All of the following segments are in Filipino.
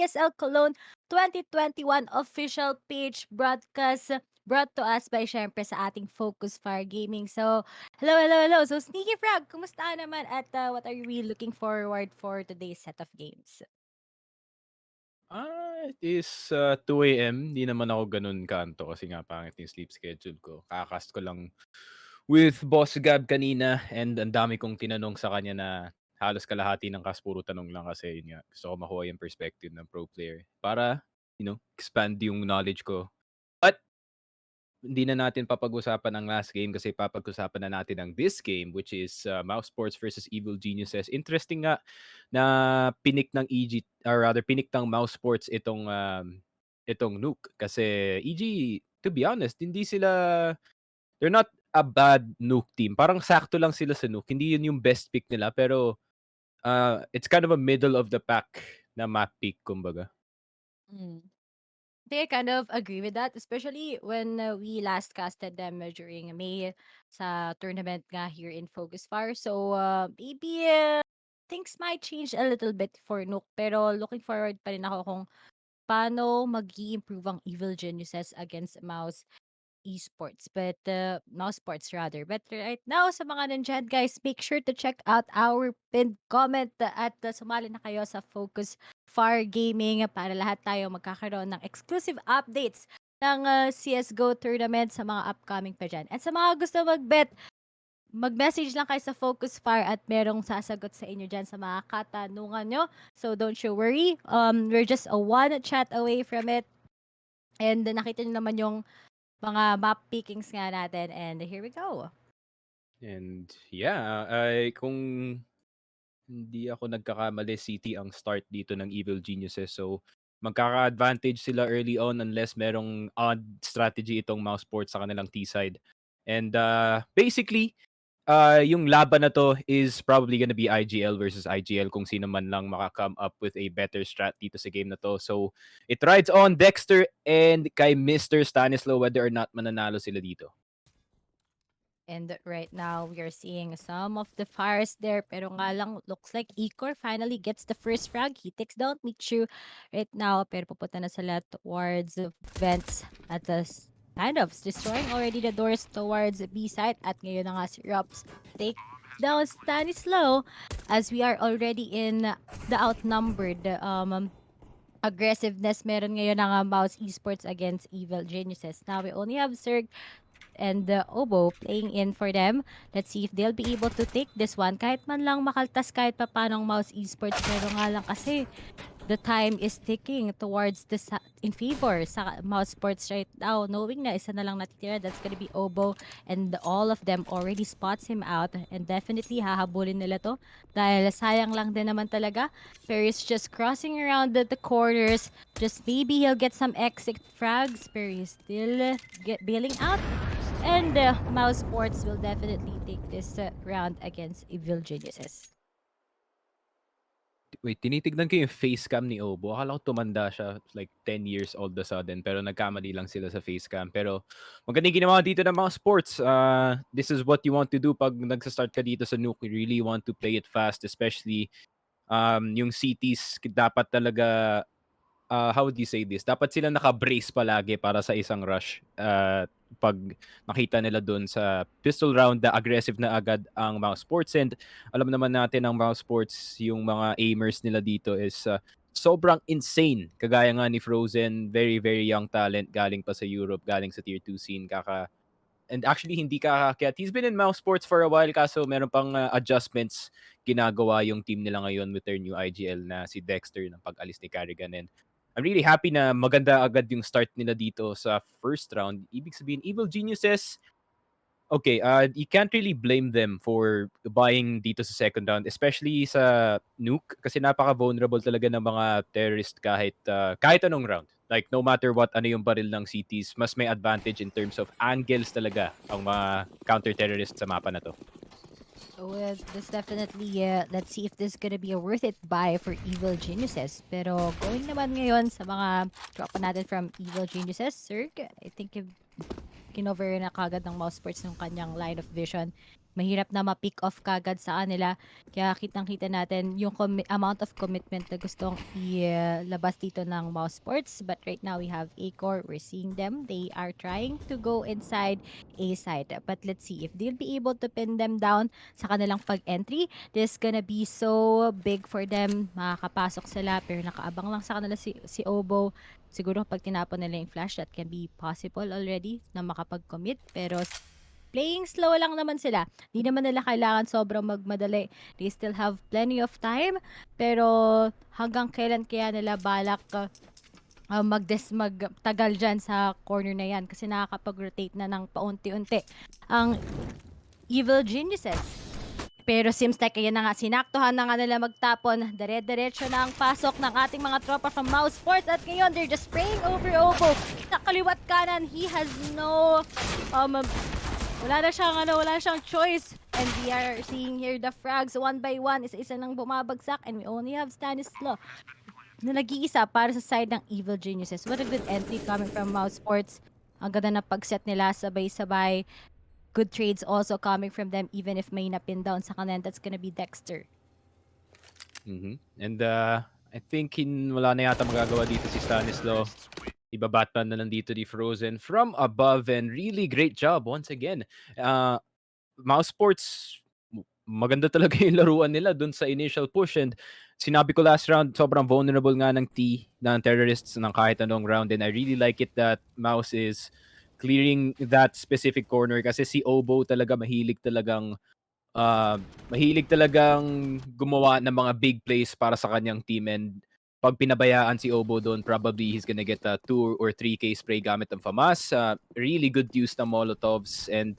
ESL Cologne 2021 official page broadcast brought to us by syempre sa ating Focus Fire Gaming. So, hello, hello, hello. So, Sneaky Frog, kumusta ka naman at what are you really looking forward for today's set of games? It is 2 AM. Hindi naman ako gano'n kaantok kasi nga pangit yung sleep schedule ko. Kakast ko lang with Boss Gab kanina and ang dami kong tinanong sa kanya na halos kalahati ng cast puro tanong lang kasi yun nga, gusto ko makuha yung perspective ng pro player para, expand yung knowledge ko. But hindi na natin papag-usapan ang last game kasi papag-usapan na natin ang this game which is mousesports versus Evil Geniuses. Interesting nga na pinik ng EG or rather pinik ng mousesports itong Nuke kasi EG, to be honest, hindi sila, they're not a bad Nuke team. Parang sakto lang sila sa Nuke. Hindi yun yung best pick nila pero it's kind of a middle of the pack na map pick kumbaga. Mm. I kind of agree with that, especially when we last casted them during May sa tournament nga here in Focus Fire. So, maybe things might change a little bit for Nook. Pero looking forward pa rin ako kung paano mag-i-improve ang Evil Geniuses against Mouse Esports, but Mouse Sports rather. But right now, sa mga nandyan, guys, make sure to check out our pinned comment at sumali na kayo sa Focus Fire Gaming para lahat tayo magkakaroon ng exclusive updates ng CSGO tournament sa mga upcoming pa dyan. At sa mga gusto mag-bet, mag-message lang kayo sa Focus Fire at merong sasagot sa inyo dyan sa mga katanungan nyo. So don't you worry. We're just a one chat away from it. And nakita nyo naman yung mga map pickings nga natin and here we go. And yeah, ay kung hindi ako nagkakamali, City ang start dito ng Evil Geniuses. So, magkaka-advantage sila early on unless merong odd strategy itong mousesports sa kanilang T-side. And basically, yung laban na to is probably gonna be IGL versus IGL kung sino man lang maka-come up with a better strat dito sa game na to. So, it rides on Dexter and kay Mr. Stanislaw whether or not mananalo sila dito. And right now we are seeing some of the fires there pero nga lang looks like Ecor finally gets the first frag. He takes down Michu right now pero pupunta na sila towards the vents at the kind of destroying already the doors towards the B side at ngayon na nga si Robs take down Stanislaw as we are already in the outnumbered aggressiveness meron ngayon ng Mouse Esports against Evil Geniuses. Now we only have Zerg and Obo playing in for them. Let's see if they'll be able to take this one. Kahit man lang makaltas kahit pa paano Mouse Esports pero nga lang kasi the time is ticking towards the in favor sa Mouse Sports right now. Knowing na isa na lang natitira, that's gonna be Obo and all of them already spots him out and definitely hahabulin nila to dahil sayang lang din naman talaga. Perry's just crossing around the corners. Just maybe he'll get some exit frags. Perry's still bailing out. And Mouse Sports will definitely take this round against Evil Geniuses. Wait, tinitignan ko yung face cam ni Obo. Akala ko tumanda siya, like 10 years old the sudden. Pero nagkamali lang sila sa face cam. Pero magandang ginawa dito ng mga sports. This is what you want to do pag nagsa-start ka dito sa Nuke. You really want to play it fast, especially yung cities dapat talaga, how would you say this? Dapat sila naka-brace palagi para sa isang rush. Pag nakita nila doon sa pistol round na aggressive na agad ang mouse sports. And alam naman natin ang mouse sports, yung mga aimers nila dito is sobrang insane. Kagaya nga ni Frozen, very, very young talent, galing pa sa Europe, galing sa tier 2 scene, and actually hindi kakakyat. He's been in mouse sports for a while kaso meron pang adjustments ginagawa yung team nila ngayon with their new IGL na si Dexter ng pag-alis ni Carrigan. And I'm really happy na maganda agad yung start nila dito sa first round. Ibig sabihin, Evil Geniuses, okay, you can't really blame them for buying dito sa second round, especially sa Nuke, kasi napaka-vulnerable talaga ng mga terrorist kahit anong round. Like, no matter what, ano yung baril ng cities, mas may advantage in terms of angles talaga ang mga counter-terrorists sa mapa na to. So this definitely, let's see if this is gonna be a worth it buy for Evil Geniuses. Pero going naman ngayon sa mga tropa natin from Evil Geniuses, Sir, I think kinover na kagad ng Mouse Sports ng kanyang line of vision. mahirap na ma-pick off kagad sa kanila. Kaya kitang-kita natin yung amount of commitment na gustong ilabas dito ng Mouse Sports. But right now, we have A-Core. We're seeing them. They are trying to go inside A side. But let's see if they'll be able to pin them down sa kanilang pag-entry. This gonna be so big for them. Makakapasok sila pero nakaabang lang sa kanila si Obo. Siguro pag tinapon nila yung flash, that can be possible already na makapag-commit. Pero playing slow lang naman sila. Di naman nila kailangan sobrang magmadali. They still have plenty of time. Pero hanggang kailan kaya nila balak magtagal dyan sa corner na yan kasi nakakapag-rotate na ng paunti-unti ang Evil Geniuses. Pero seems like ayan na nga, sinaktuhan na nga nila magtapon. Dire-diretso na ang pasok ng ating mga tropa from Mouse Sports at ngayon they're just spraying over Obo. Sa kaliwat kanan, he has no wala na siyang choice. And we are seeing here the frags one by one. Isa-isa nang bumabagsak and we only have Stanislaw na nag-iisa para sa side ng Evil Geniuses. What a good entry coming from Mouse Sports. Ang ganda na pag-set nila sabay-sabay. Good trades also coming from them even if may napin down sa kanan. That's gonna be Dexter. And I think wala na yata magagawa dito si Stanislaw. Ibabatman na lang dito ni Frozen from above and really great job once again. Mouse Sports, maganda talaga yung laruan nila dun sa initial push and sinabi ko last round, sobrang vulnerable nga ng ng terrorists ng kahit anong round and I really like it that Mouse is clearing that specific corner kasi si Obo talaga uh, mahilig talagang gumawa ng mga big plays para sa kanyang team and pag pinabayaan si Obo doon, probably he's gonna get a 2 or 3K spray gamit ng FAMAS. Really good use ng Molotovs and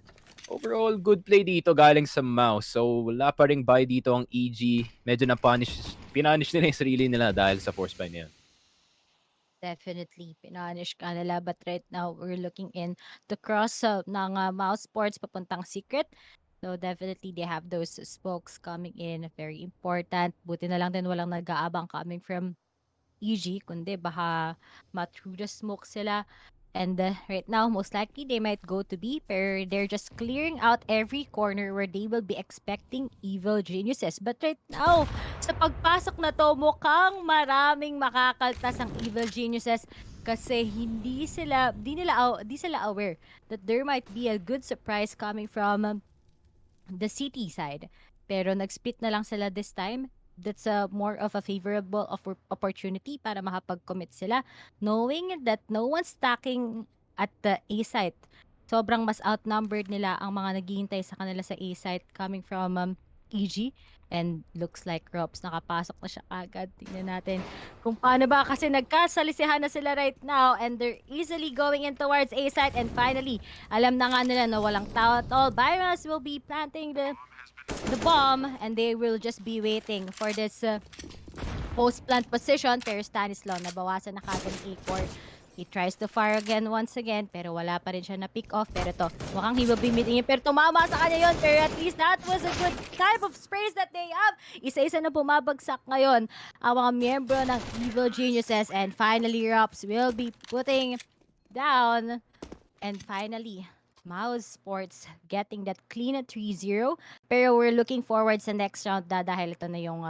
overall good play dito galing sa Mouse. So wala pa ring buy dito ang EG. Medyo pinanish nila yung sarili nila dahil sa force buy na yun. Definitely, pinanish ka nila. But right now, we're looking in the cross ng Mouse Sports papuntang Secret. So definitely, they have those spokes coming in. Very important. Buti na lang din walang nag-aabang coming from EG, kundi baka ma-through the smoke sila. And right now, most likely, they might go to B, pero they're just clearing out every corner where they will be expecting Evil Geniuses. But right now, sa pagpasok na to, mukhang maraming makakaltas ang Evil Geniuses kasi di sila aware that there might be a good surprise coming from the city side. Pero nag-split na lang sila this time. That's a more of a favorable opportunity para makapag-commit sila. Knowing that no one's stacking at the A site. Sobrang mas outnumbered nila ang mga naghihintay sa kanila sa A site coming from EG. And looks like Robs nakapasok na siya agad. Tingnan natin kung paano ba kasi nagkasalisihan na sila right now and they're easily going in towards A site and finally alam na nga nila na walang tao at all. Virus will be planting the bomb and they will just be waiting for this post-plant position. Pero Stanislaw, nabawasan na kagad ni A-Core. He tries to fire again once again, pero wala pa rin siya na pick off. Pero to, mukhang he will be meeting him. Pero tumama sa kanya yun. Pero at least that was a good type of sprays that they have. Isa-isa na bumabagsak ngayon ang mga miyembro ng Evil Geniuses. And finally, Rops will be putting down. And finally, Mouse Sports getting that clean at 3-0. Pero we're looking forward sa next round dahil ito na yung,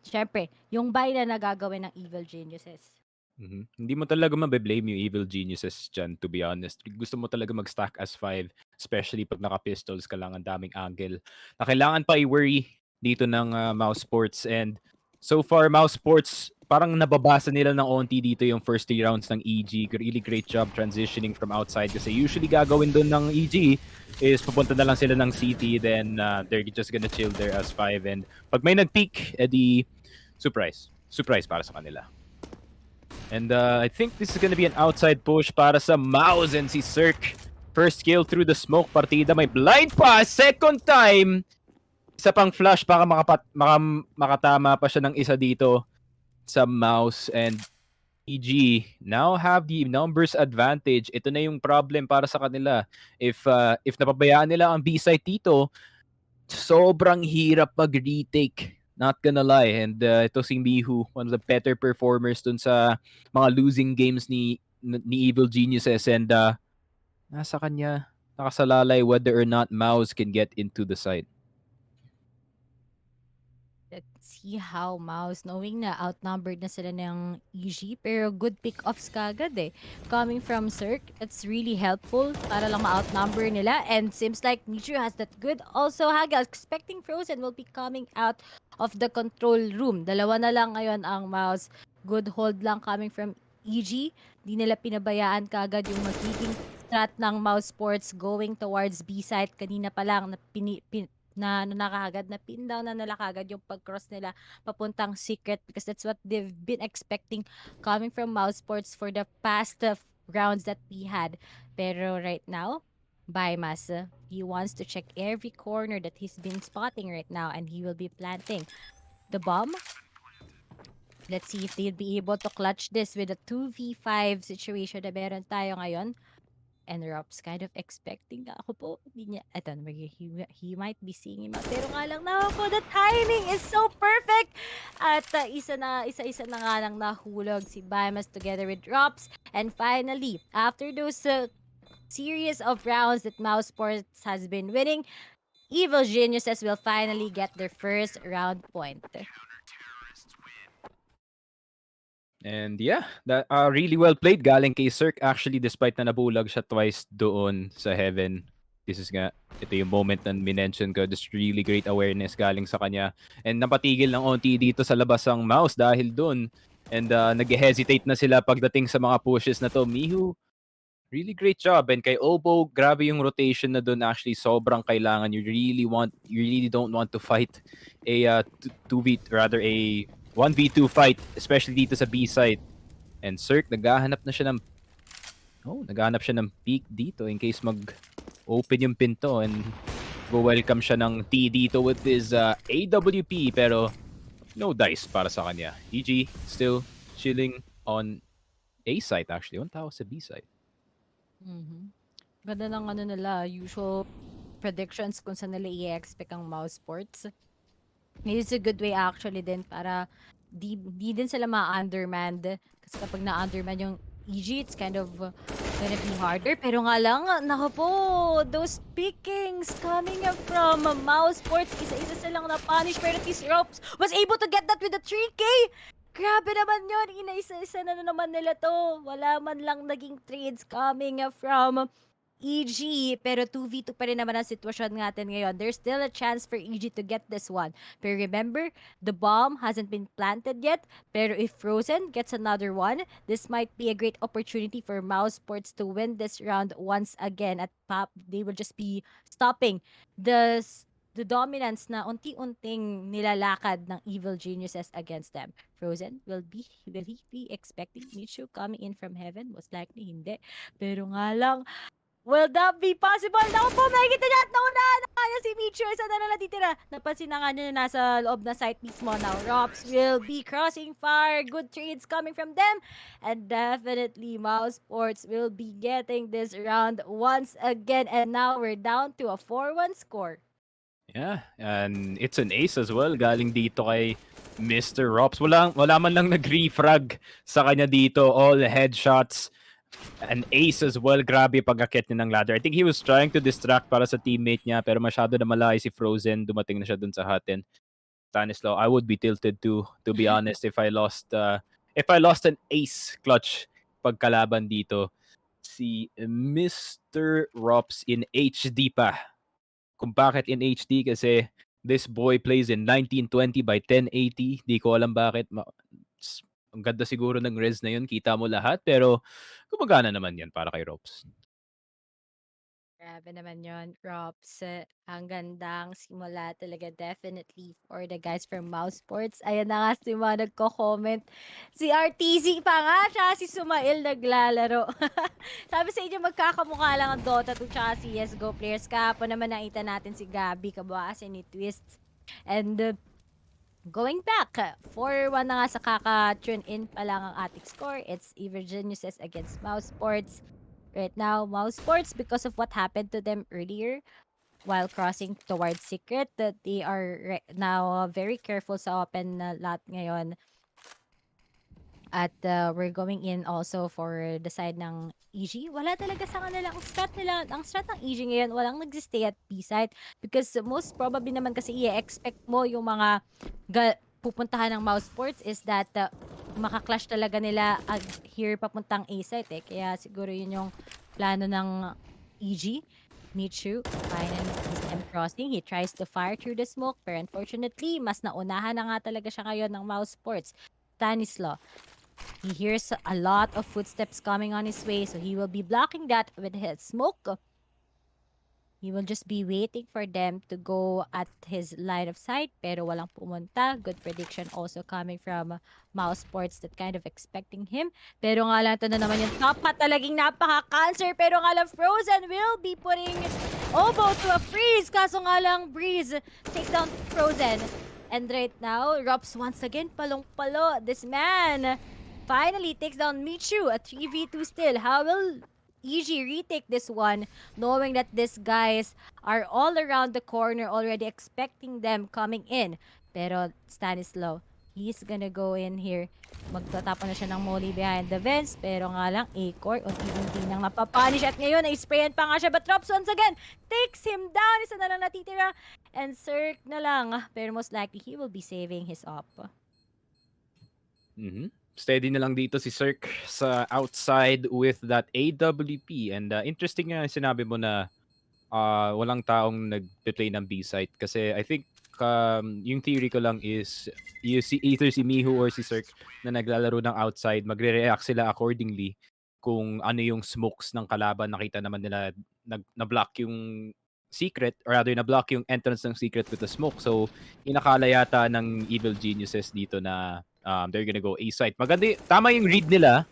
syempre, yung buy na nagagawin ng Evil Geniuses. Hindi mo talaga mabe-blame yung Evil Geniuses dyan, to be honest. Gusto mo talaga mag-stack as 5, especially pag naka-pistols ka lang, ang daming angle. Na kailangan pa i-worry dito ng Mouse Sports. And so far, Mouse Sports, parang nababasa nila ng onti dito yung first 3 rounds ng EG. Really great job transitioning from outside kasi usually gagawin doon ng EG is pupunta na lang sila ng CT, then they're just gonna chill there as 5. And pag may nag-peak, edi surprise. Surprise para sa kanila. And I think this is gonna be an outside push para sa Mouse and si Cirque. First kill through the smoke. Partida may blind pass. Second time. Isa pang flash. Baka makatama pa siya ng isa dito sa Mouse. And EG now have the numbers advantage. Ito na yung problem para sa kanila. If napabayaan nila ang B-side dito, sobrang hirap mag-retake. Not gonna lie. And ito si Mihu, one of the better performers dun sa mga losing games ni Evil Geniuses. And nasa kanya. nakasalalay whether or not Mouse can get into the site. Let's see how Mouse, knowing na outnumbered na sila ng EG, pero good pick-offs kagad eh. Coming from Cirque, it's really helpful para lang ma-outnumber nila. And seems like Michu has that good. Also, Haga, expecting Frozen will be coming out of the control room. Dalawa na lang ngayon ang Mouse. Good hold lang coming from EG. Di nila pinabayaan kagad yung magiging strat ng Mouse Sports going towards B-side. Kanina pa lang na nakahagad na pin down na nila kagad yung pag-cross nila papuntang secret because that's what they've been expecting coming from Mouse Sports for the past rounds that we had. Pero right now, Bymas, he wants to check every corner that he's been spotting right now and he will be planting the bomb. Let's see if they'll be able to clutch this with a 2v5 situation na meron tayo ngayon. And Rob's kind of expecting na ako po, hindi niya, eto, he might be seeing him out. Pero nga lang, naku, the timing is so perfect! At isa-isa na nga lang nahulog si Bimas together with Robs. And finally, after those series of rounds that Mouse Sports has been winning, Evil Geniuses will finally get their first round point. And yeah, that really well played galing kay Cirque actually despite na nabulag siya twice doon sa Heaven. This is nga ito yung moment na minention ko. This really great awareness galing sa kanya. And napatigil ng onti dito sa labas ang Mouse dahil doon. And nag-hesitate na sila pagdating sa mga pushes na to. Mihu, really great job. And kay Obo, grabe yung rotation na doon actually sobrang kailangan. You really don't want to fight a 2v, rather a 1v2 fight, especially dito sa B side. And Cirque, naghahanap siya ng peak dito in case mag-open yung pinto and go-welcome siya ng T dito with his AWP pero no dice para sa kanya. EG still chilling on A side actually. One tao sa B side. Mhm. Ganda ng ano nila, usual predictions kung saan nila i-expect ang Mouse Sports. It's a good way actually din para di din sila ma-undermanned. Kasi kapag na-undermand yung EG, it's kind of gonna be harder. Pero nga lang, naku po, those pickings coming up from Mouse Sports, isa-isa silang na-punish. Pero Tis Ropes was able to get that with the 3K! Grabe naman yun, inaisa-isa na naman nila to. Wala man lang naging trades coming from EG, pero 2v2 pa rin naman ang sitwasyon natin ngayon. There's still a chance for EG to get this one. Pero remember, the bomb hasn't been planted yet. Pero if Frozen gets another one, this might be a great opportunity for Mouse Sports to win this round once again. At they will just be stopping the the dominance na unti-unting nilalakad ng Evil Geniuses against them. Frozen, will he be expecting Michu coming in from heaven? Most likely hindi. Pero nga lang, will that be possible? Naku po, makikita niya at naunahan na kaya si Michu. Isa na lang natitira. Napansin na nga niya na nasa loob na site mismo. Now, Rops will be crossing fire. Good trades coming from them. And definitely, Mouse Sports will be getting this round once again. And now, we're down to a 4-1 score. Yeah, and it's an ace as well galing dito kay Mr. Rops. Wala man lang nag-refrag sa kanya dito. All headshots. An ace as well. Grabe pag-akit niya ng ladder. I think he was trying to distract para sa teammate niya pero masyado na malayo si Frozen. Dumating na siya dun sa hot 10. Stanislaw, I would be tilted too, to be honest, if I lost an ace clutch pagkalaban dito. Si Mr. Rops in HD pa. Kung bakit in HD kasi this boy plays in 1920 by 1080. Di ko alam bakit. Ang ganda siguro ng res na yun. Kita mo lahat. Pero gumagana naman yan para kay Ropes. Grabe naman yon, Props. Ang gandang simula talaga definitely for the guys from Mouse Sports. Ayan na nga si mga nagko-comment. Si RTZ pa nga, tsaka si Sumail naglalaro. Sabi sa inyo, magkakamukha lang ang Dota 2 tsaka CSGO players. Kahapon naman nakita natin si Gabi kabawasan ni Twists. And going back, 4-1 na nga sa kaka-tune in pa lang ang ating score. It's Evergeniuses against Mouse Sports. Right now, Mouse Sports, because of what happened to them earlier while crossing towards Secret, that they are now very careful sa open lot ngayon. At we're going in also for the side ng EG. Wala talaga sa kanila ang strat nila. Ang strat ng EG ngayon, walang nag-stay at B side because most probably naman kasi i-expect mo yung mga pupuntahan ng mouse sports is that maka-clash talaga nila here papuntang A side eh. Kaya siguro yun yung plano ng EG. Michu, finally sees them crossing. He tries to fire through the smoke, pero unfortunately, mas naunahan na nga talaga siya ngayon ng mouse sports. Stanislaw, he hears a lot of footsteps coming on his way, so he will be blocking that with his smoke. He will just be waiting for them to go at his line of sight, pero walang pumunta. Good prediction also coming from Mouse Sports that kind of expecting him. Pero nga lang, ito na naman yung top hat. Talagang napaka-cancer. Pero nga lang, Frozen will be putting Obo to a freeze. Kaso nga lang, Breeze takes down Frozen. And right now, Rops once again, palong-palo. This man finally takes down Michu, a 3v2 still. How will EG retake this one, knowing that these guys are all around the corner already expecting them coming in? Pero Stanislaw, he's gonna go in here. Magtatapon na siya ng molly behind the vents. Pero nga lang, Acor, unti-unti nang napapanish. At ngayon, na-sprayan pa nga siya. But Drops once again takes him down. Isa na lang natitira. And Cirque na lang. Pero most likely, he will be saving his op. Steady na lang dito si Cirque sa outside with that AWP. And interesting nga sinabi mo na walang taong nag-play ng B-site. Kasi I think yung theory ko lang is either si Miho or si Cirque na naglalaro ng outside, magre-react sila accordingly kung ano yung smokes ng kalaban. Nakita naman nila na-block yung secret or rather na-block yung entrance ng secret with the smoke. So, inakala yata ng Evil Geniuses dito na they're gonna go A-site. Maganda, tama yung read nila.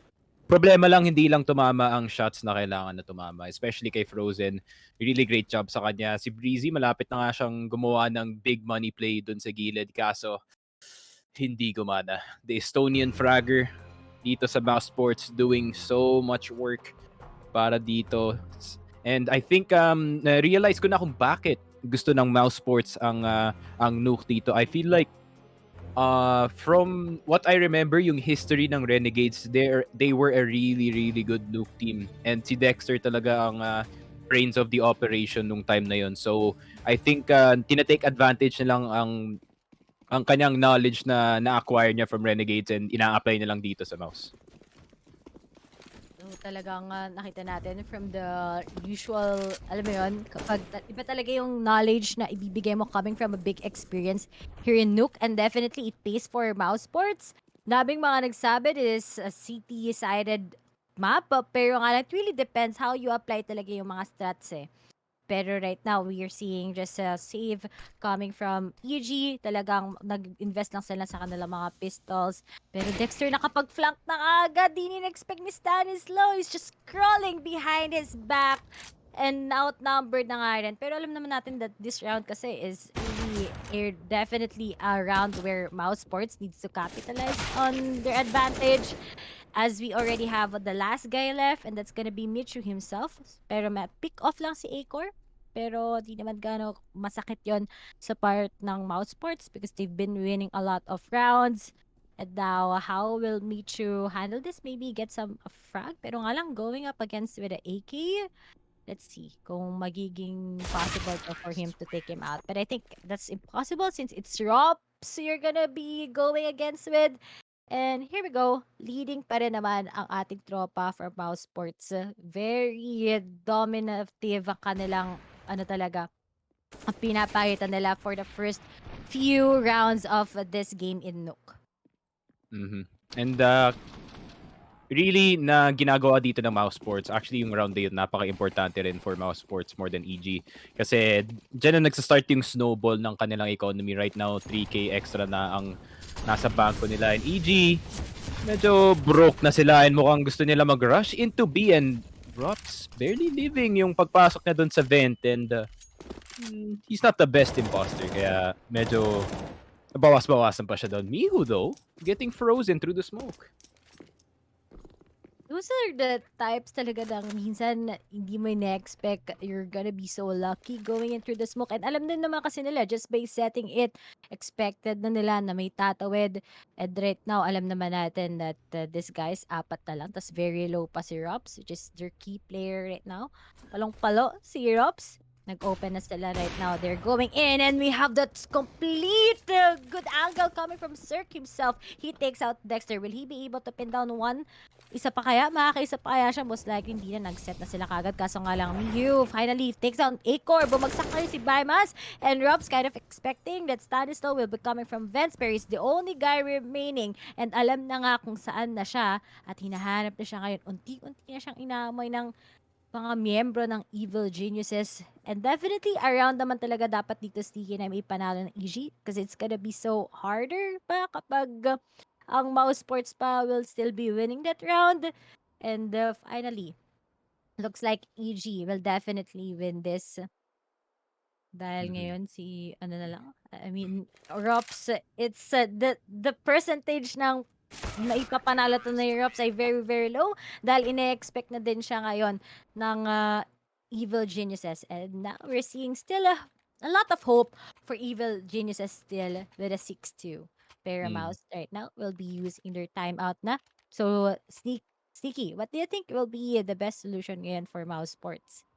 Problema lang, hindi lang tumama ang shots na kailangan na tumama. Especially kay Frozen. Really great job sa kanya. Si Breezy, malapit na nga siyang gumawa ng big money play dun sa gilid. Kaso, hindi gumana. The Estonian fragger dito sa Mouse Sports doing so much work para dito. And I think na-realize ko na kung bakit gusto ng Mouse Sports ang Nuke dito. I feel like from what I remember, yung history ng Renegades, they were a really, really good Nuke team. And si Dexter talaga ang brains of the operation nung time na yon. So, I think tinatake advantage na lang ang kanyang knowledge na na-acquire niya from Renegades and ina-apply na lang dito sa Mouse. So, talagang nakita natin from the usual, alam mo yun, kapag iba talaga yung knowledge na ibibigay mo coming from a big experience here in Nuke, and definitely it pays for mouse sports. Daming mga nagsabi is a city-sided map, pero nga lang, it really depends how you apply talaga yung mga strats eh. Pero right now, we are seeing just a save coming from EG. Talagang nag-invest lang sila sa kanilang mga pistols. Pero Dexter nakapag-flank na agad. Di ni-expect ni Stanislaw. He's just crawling behind his back. And outnumbered na nga rin. Pero alam naman natin that this round kasi is really definitely a round where Mouse Sports needs to capitalize on their advantage. As we already have the last guy left, and that's gonna be Michu himself. Pero pick off lang si Acor. Pero di naman gano'ng masakit yon sa part ng Mouse Sports because they've been winning a lot of rounds. And now, how will Michu handle this? Maybe get some frag? Pero nga lang, going up against with the AK, let's see kung magiging possible to for him to take him out. But I think that's impossible since it's Rops you're gonna be going against with. And here we go, leading pa rin naman ang ating tropa for Mouse Sports. Very dominative ang kanilang, ano talaga, ang pinapakita nila for the first few rounds of this game in Nook. And really na ginagawa dito ng Mouse Sports, actually yung round na yun, napaka-importante rin for Mouse Sports more than EG. Kasi dyan na nagsastart yung snowball ng kanilang economy. Right now, 3K extra na ang nasa bangko nila. And EG, medyo broke na sila and mukhang gusto nila mag-rush into B, and Rops barely living yung pagpasok niya doon sa vent, and he's not the best imposter, kaya medyo bawas-bawasan pa siya doon. Miho though, getting frozen through the smoke. Those are the types talaga ng minsan hindi mo ina-expect you're gonna be so lucky going in through the smoke. And alam din naman kasi nila just by setting it, expected na nila na may tatawid. And right now, alam naman natin that this guy's apat na lang. Tas very low pa si Rops, which is their key player right now. Palong-palo si Rops. Nag-open na sila right now. They're going in and we have that complete good angle coming from Cirque himself. He takes out Dexter. Will he be able to pin down one? Isa pa kaya? Makakaisa pa kaya siya? Most likely hindi na nag-set na sila kagad. Kaso nga lang, Miyu finally takes down Acor. Bumagsak na rin si Bymas. And Rob's kind of expecting that Stanislaw will be coming from Vents. Pero he's the only guy remaining. And alam na nga kung saan na siya. At hinahanap na siya ngayon. Unti-unti na siyang inaamoy ng mga miyembro ng Evil Geniuses. And definitely, around naman talaga dapat dito Sticky na may panalo ng EG. Because it's gonna be so harder pa kapag ang mouse sports pa will still be winning that round. And finally, looks like EG will definitely win this. Dahil Mhm. ngayon si ano na lang, I mean, Rops, it's the percentage ng naipapanalo to na Rops ay very very low dahil ine-expect na din siya ngayon ng Evil Geniuses. And now we're seeing still a lot of hope for Evil Geniuses still with a 6-2. Pero Mm. Mouse right now will be using their timeout na. So, Sneaky, what do you think will be the best solution ngayon for Mouse Sports?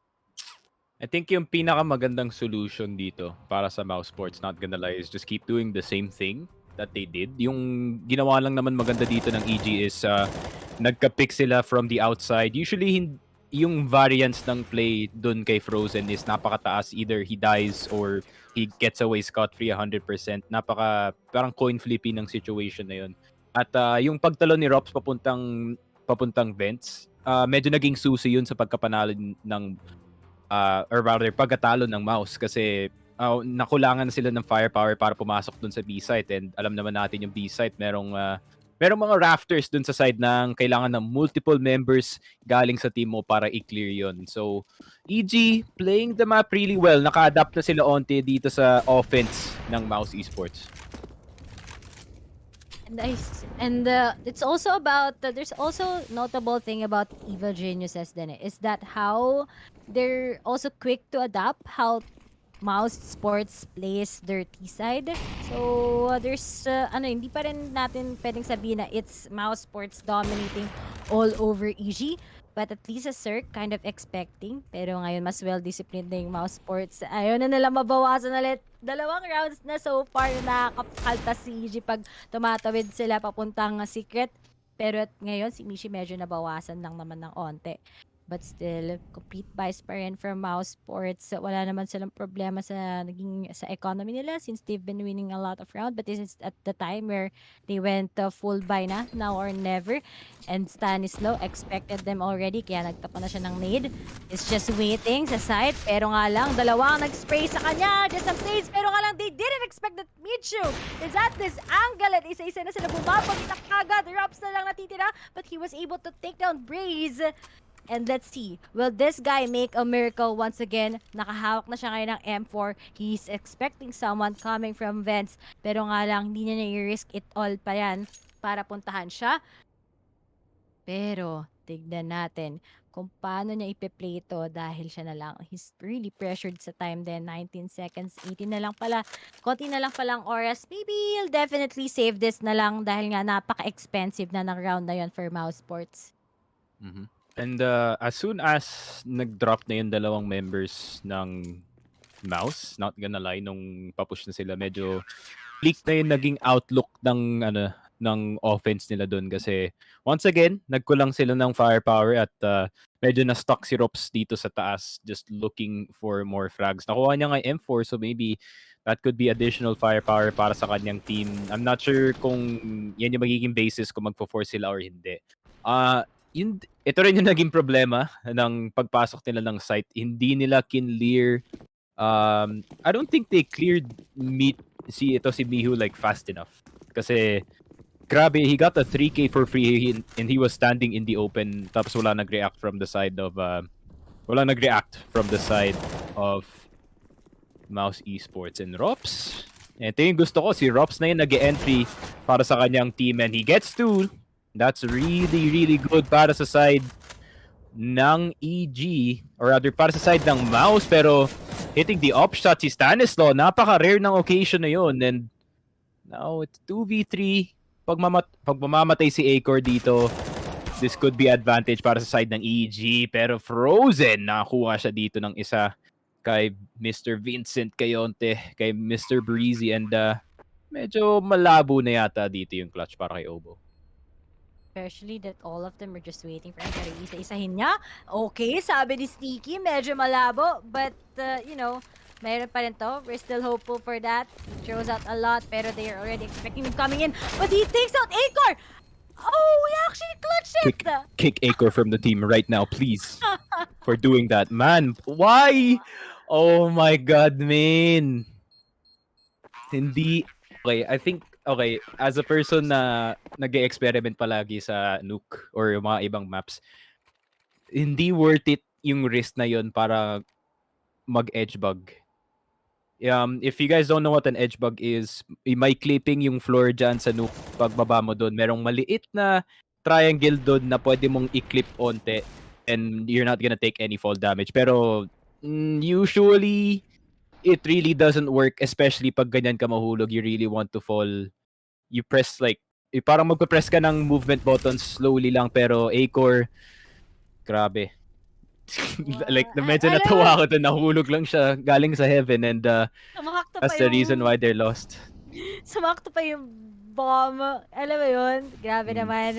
I think yung pinakamagandang solution dito para sa mouse sports, not gonna lie, is just keep doing the same thing that they did. Yung ginawa lang naman maganda dito ng EG is nagka-pick sila from the outside. Usually, yung variance ng play dun kay Frozen is napakataas. Either he dies or he gets away scot-free 100%. Parang coin flipping ng situation na yun. At yung pagtalo ni Rops papuntang vents, medyo naging susi yun sa pagkapanalo ng or rather pagkatalo ng mouse kasi nakulangan na sila ng firepower para pumasok dun sa B-site, and alam naman natin yung B-site merong mga rafters dun sa side ng kailangan ng multiple members galing sa team mo para i-clear yon. So EG playing the map really well, naka-adapt na sila onti dito sa offense ng Mouse Esports. Nice. And it's also about there's also notable thing about Evil Geniuses din is that how they're also quick to adapt how Mouse Sports plays their T side. So there's ano hindi pa rin natin pwedeng sabihin na it's Mouse Sports dominating all over EG. But at least a Cirque kind of expecting. Pero ngayon mas well-disciplined na yung Mouse Sports. Ayaw na nila mabawasan ulit. 2 rounds na so far na nakakakaltas si EG pag tumatawid sila papuntang secret. Pero at ngayon si Mishi medyo nabawasan lang naman ng onte. But still, complete buys pa rin from Mouse Sports. Wala naman silang problema sa economy nila since they've been winning a lot of round. But this is at the time where they went full buy na, now or never. And Stanislaw expected them already, kaya nagtapa na siya ng nade. It's just waiting sa side. Pero nga lang, dalawang nag-spray sa kanya. Just some plays. Pero nga lang, they didn't expect that Michu is at this angle. At isa-isa na sila bumabagsak kagad. Raps na lang natitira. But he was able to take down Breeze. And let's see, will this guy make a miracle once again? Nakahawak na siya ngayon ng M4. He's expecting someone coming from vents. Pero nga lang, hindi niya i-risk it all pa yan para puntahan siya. Pero, tignan natin kung paano niya ipe-play ito dahil siya na lang. He's really pressured sa time din. 19 seconds, 18 na lang pala. Konti na lang palang oras. Maybe he'll definitely save this na lang dahil nga napaka-expensive na ng round na yon for Mouse Sports. Mhm. And as soon as nag-drop na yung dalawang members ng Mouse, not gonna lie, nung papush na sila, medyo bleak na yung naging outlook ng offense nila doon kasi once again, nagkulang sila ng firepower at medyo na-stuck si Rops dito sa taas just looking for more frags. Nakuha niya nga yung M4, so maybe that could be additional firepower para sa kanyang team. I'm not sure kung yan yung magiging basis kung magfo-force sila or hindi. Ito rin yung naging problema ng pagpasok nila ng site. Hindi nila kinlear. I don't think they cleared si Mihu like fast enough. Kasi grabe, he got a 3K for free and he was standing in the open tapos wala nag-react from the side of Mouse Esports and Rops. Ito yung gusto ko, si Rops na yung nag-entry para sa kanyang team and he gets two. That's really, really good para sa side ng EG, or rather para sa side ng Mouse, pero hitting the up shot si Stanislaw, napaka-rare ng occasion na yun, and now it's 2v3, pag mamamatay si Acor dito, this could be advantage para sa side ng EG, pero Frozen, nakakuha siya dito ng isa kay Mr. Vincent Kayonte, kay Mr. Breezy, and medyo malabo na yata dito yung clutch para kay Obo. Especially that all of them are just waiting for him. Pero isa-isahin niya. Okay, sabi ni Sneaky, medyo malabo. But, mayroon pa rin to. We're still hopeful for that. He throws out a lot, pero they are already expecting him coming in. But he takes out Acor! Oh, he actually clutched it! Kick Acor from the team right now, please. For doing that. Man, why? Oh my God, man. Hindi. Okay, I think, okay, as a person na nag-experiment palagi sa Nuke or yung mga ibang maps, hindi worth it yung risk na yon para mag-edge bug. If you guys don't know what an edge bug is, may clipping yung floor dyan sa Nuke pagbaba mo doon. Merong maliit na triangle doon na pwede mong i-clip onte and you're not gonna take any fall damage. Pero usually, it really doesn't work, especially pag ganyan ka mahulog. You really want to fall. You press like, parang magpe-press ka ng movement buttons slowly lang, pero Acor, grabe. Like, medyo Alam mo, natawa ako doon. Nahulog lang siya galing sa heaven, and sumakto pa that's the reason yung why they're lost. sumakto pa yung bomb. Alam mo yun? Grabe Mm. naman.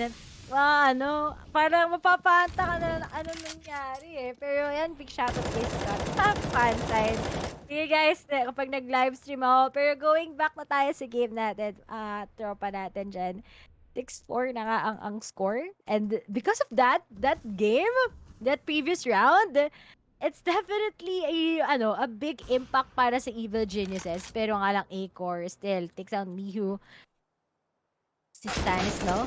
Parang mapapanta ka na ano nangyari eh. Pero yan, big shoutout kay Scott. Fun side. Sige guys, kapag nag-livestream ako. Pero going back na tayo sa game natin, tropa natin dyan. 6-4 na nga ang score. And because of that game, that previous round, it's definitely a big impact para sa Evil Geniuses. Pero nga lang Acor still takes out Mihu. Si Stanislaw,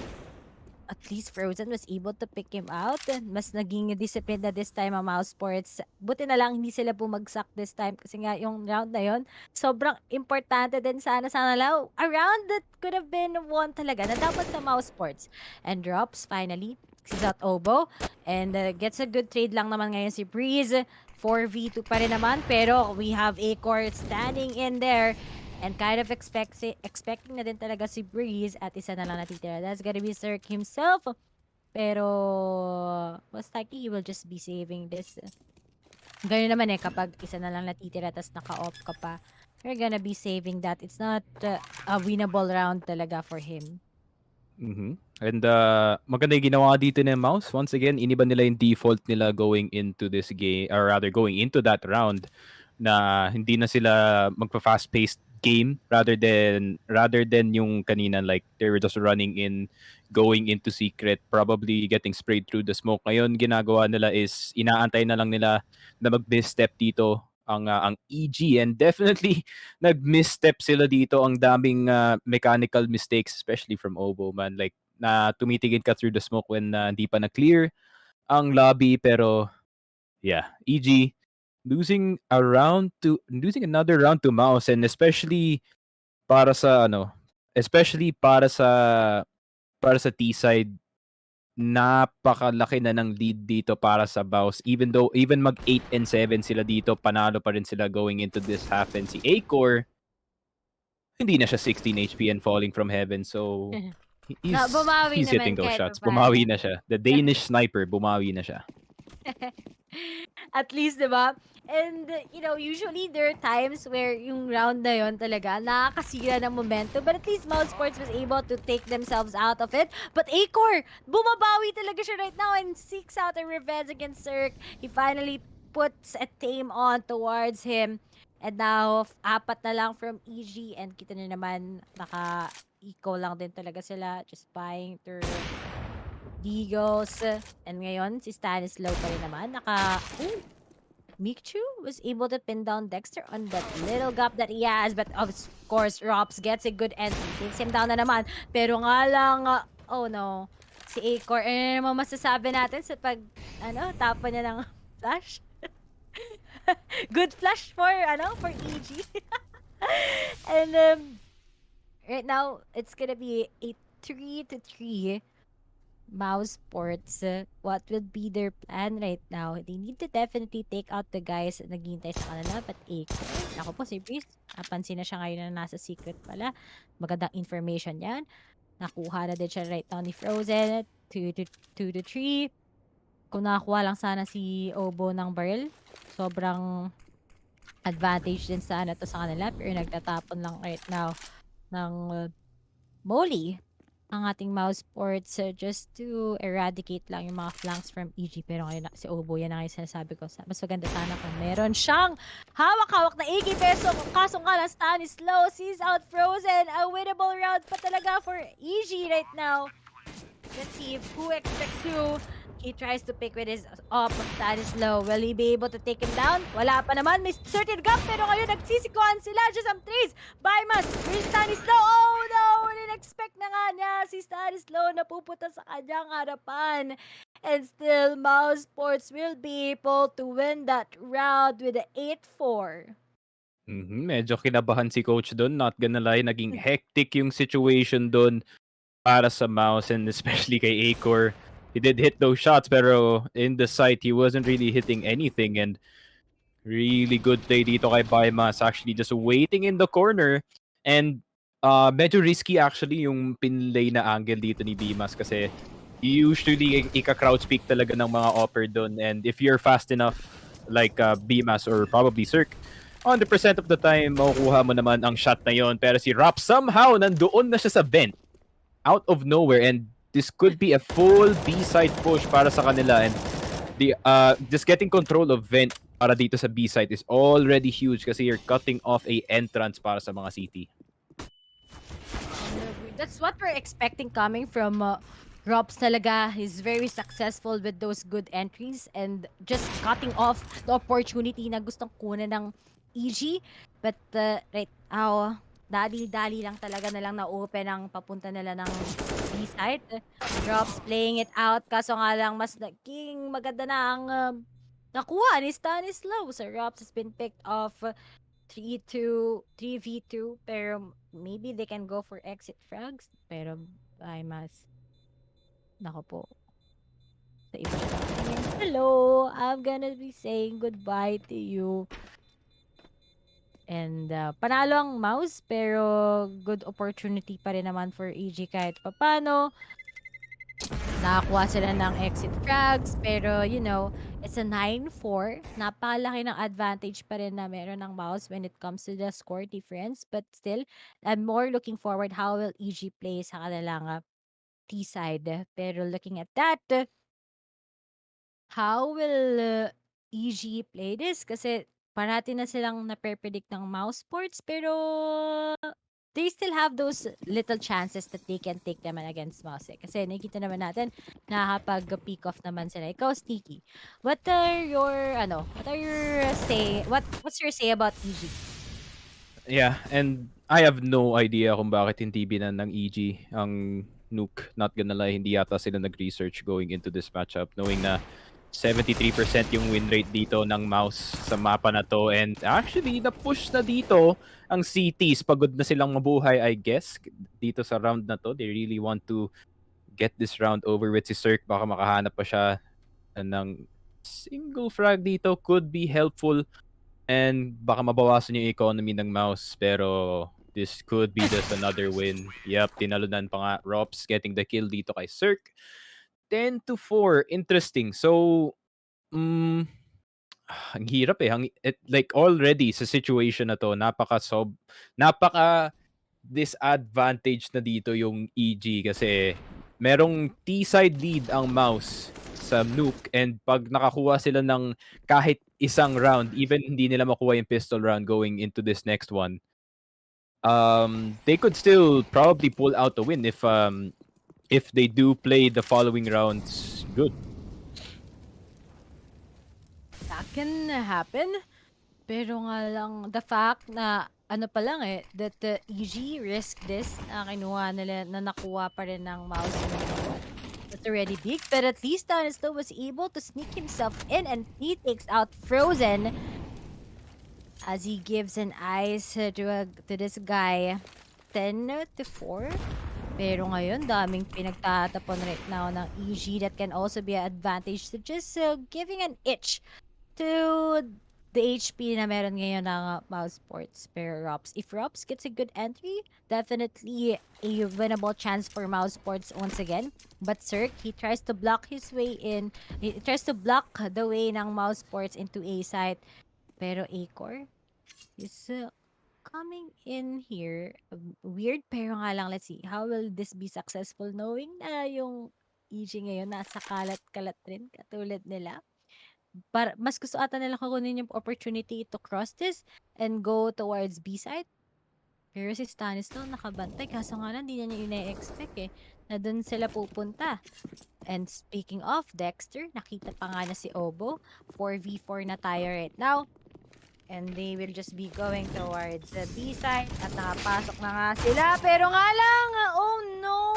at least Frozen was able to pick him out. Mas naging disciplined na this time ang mouzesports. Buti na lang hindi sila bumagsak this time kasi nga yung round na yon sobrang importante din sana lang. A round that could have been won talaga na dapat sa mouzesports. And drops finally. Si Zot Obo. And gets a good trade lang naman ngayon si Breeze. 4v2 pa rin naman. Pero we have Acor standing in there. And kind of expecting na din talaga si Breeze at isa na lang natitira. That's gonna be Cirque himself. Pero most likely he will just be saving this. Ganyan naman eh kapag isa na lang natitira tapos naka-off ka pa. You're gonna be saving that. It's not a winnable round talaga for him. Mm-hmm. And maganda yung ginawa dito ng Mouse. Once again, iniba nila yung default nila going into this game, or rather going into that round, na hindi na sila magpa-fast-paced game rather than yung kanina, like they were just running in, going into secret, probably getting sprayed through the smoke. Ngayon ginagawa nila is inaantay na lang nila na mag-misstep dito ang EG, and definitely nag-misstep sila dito. Ang daming mechanical mistakes, especially from Obo, man. Like, na tumitigid ka through the smoke when hindi pa na-clear ang lobby. Pero, yeah, EG losing another round to Mouse, and para sa ano, especially para sa T side, napakalaki na ng lead dito para sa Baus. Even mag 8-7 sila dito, panalo pa rin sila going into this half, and si Acor, hindi na siya 16 HP and falling from heaven. So, Na bumawi he's hitting naman those kahit shots. Bumawi papaano. na siya. The Danish sniper, bumawi na siya. At least, 'di ba? And usually there are times where yung round na yon talaga nakakasira ng momentum. But at least mouzesports was able to take themselves out of it. But Acor, bumabawi talaga siya right now and seeks out a revenge against Cirque. He finally puts a tame on towards him. And now, apat na lang from EG. And kita nyo naman, naka-eco lang din talaga sila. Just buying through Digos. And ngayon, si Stanislaw pa rin naman. Mikchu was able to pin down Dexter on that little gap that he has. But of course, Rops gets a good entry. Takes him down na naman. Pero nga lang, oh no. Si Acor, ano naman masasabi natin sa tapon niya ng flash? Good flash for EG. And right now, it's gonna be a 3-3. Mouse Sports, what would be their plan right now? They need to definitely take out the guys na naghihintay sa kanila. But Acre, ako po si Breeze, napansin na siya ngayon na nasa secret pala. Magandang information yan. Nakuha na din siya right now ni Frozen. 2 to 3. Kung nakakuha lang sana si Obo ng barrel, sobrang advantage din sana to sa kanila. Pero nagtatapon lang right now ng Molly ang ating mouse sports just to eradicate lang yung mga flanks from EG. Pero ngayon si Obo, yan ang yung sinasabi ko. Mas maganda sana kung meron siyang hawak-hawak na 80 peso. Kaso nga lang, Stanislaw sees out Frozen. A winnable round pa talaga for EG right now. Let's see if who expects who. He tries to pick with his up. Stanislaw. Will he be able to take him down? Wala pa naman. May certain gap. Pero ngayon nagsisikuhan sila. Just some trees. Bymas. Here's Stanislaw. Oh no! In-expect na nga niya si Stanislaw na pupunta sa kanyang harapan. And still, Mouse Sports will be able to win that round with the 8-4. Medyo kinabahan si coach dun, not gonna lie, naging hectic yung situation dun para sa Mouse and especially kay Acor. He did hit those shots pero in the sight, he wasn't really hitting anything and really good play dito kay Baimas, actually just waiting in the corner and medyo risky actually yung pinlay na angle dito ni Bimas kasi usually ika-crowd speak talaga ng mga upper doon and if you're fast enough like Bimas or probably Cirque, 100% of the time makukuha mo naman ang shot na yon. Pero si Rap somehow nandoon na siya sa vent out of nowhere and this could be a full B-side push para sa kanila and the just getting control of vent para dito sa B-side is already huge kasi you're cutting off a entrance para sa mga CT. That's what we're expecting coming from Robs talaga. He's very successful with those good entries and just cutting off the opportunity na gustong kunin ng EG. But right now, dali-dali lang talaga na lang na-open ang papunta nila ng B-side. Robs playing it out. Kaso nga lang, mas naging maganda na ang nakuha ni Stanislaw. So Robs has been picked off 3v2, pero maybe they can go for exit frags. Pero I must, nako po, sa iba siya nakatingin. Hello, I'm gonna be saying goodbye to you. And panalo ang mouse, pero good opportunity pa rin naman for EG kahit papano. Nakakuha sila ng exit frags, pero you know, it's a 9-4. Napakalaki ng advantage pa rin na meron ng mouse when it comes to the score difference. But still, I'm more looking forward how will EG play sa kanilang T-side. Pero looking at that, how will EG play this? Kasi parati na silang nape-predict ng mouse sports, pero they still have those little chances that they can take naman against mouse. Kasi nakikita naman natin, nakakapag-peak off naman sila. Ikaw, Sneaky, what are your what's your say about EG? Yeah, and I have no idea kung bakit hindi binan ng EG ang Nuke. Not gonna lie, hindi yata sila nag-research going into this matchup knowing na 73% yung win rate dito ng Mouse sa mapa na to and actually na-push na dito ang CTs. Pagod na silang mabuhay, I guess, dito sa round na to. They really want to get this round over with si Cirque. Baka makahanap pa siya ng single frag dito. Could be helpful and baka mabawasan yung economy ng Mouse pero this could be just another win. Yep, tinalunan pa nga Rops getting the kill dito kay Cirque. 10-4. Interesting. So, ang hirap eh. Like already sa situation na to, napaka disadvantage na dito yung EG kasi merong T-side lead ang Mouse sa Nuke and pag nakakuha sila ng kahit isang round, even hindi nila makuha yung pistol round going into this next one, they could still probably pull out the win if they do play the following rounds good. That can happen. Pero nga lang, the fact na ano pa lang that EG risk this na kinuha nila, na nakuha pa rin ng mouse. That's already big, but at least Stanislaw was able to sneak himself in and he takes out Frozen as he gives an ice to this guy. 10-4. Pero ngayon daming pinagtatapon right now ng EG that can also be an advantage to just, giving an itch to the HP na meron ngayon ng, mousesports. Pero Robs, if Robs gets a good entry, definitely a winnable chance for mousesports once again. But Cirque, he tries to block his way in. He tries to block the way ng mousesports into A site. Pero Acor is, coming in here, weird pero nga lang, let's see, how will this be successful knowing na yung EG ngayon nasa kalat-kalat rin katulad nila? Para mas gusto ata nila kukunin yung opportunity to cross this and go towards B side. Pero si Stanislaw nakabantay kaso nga lang di niya ine-expect, eh, na dun sila pupunta. And speaking of Dexter, nakita pa nga na si Obo, 4v4 na tayo right now. And they will just be going towards the B side at nakapasok na nga sila. Pero nga lang, oh no!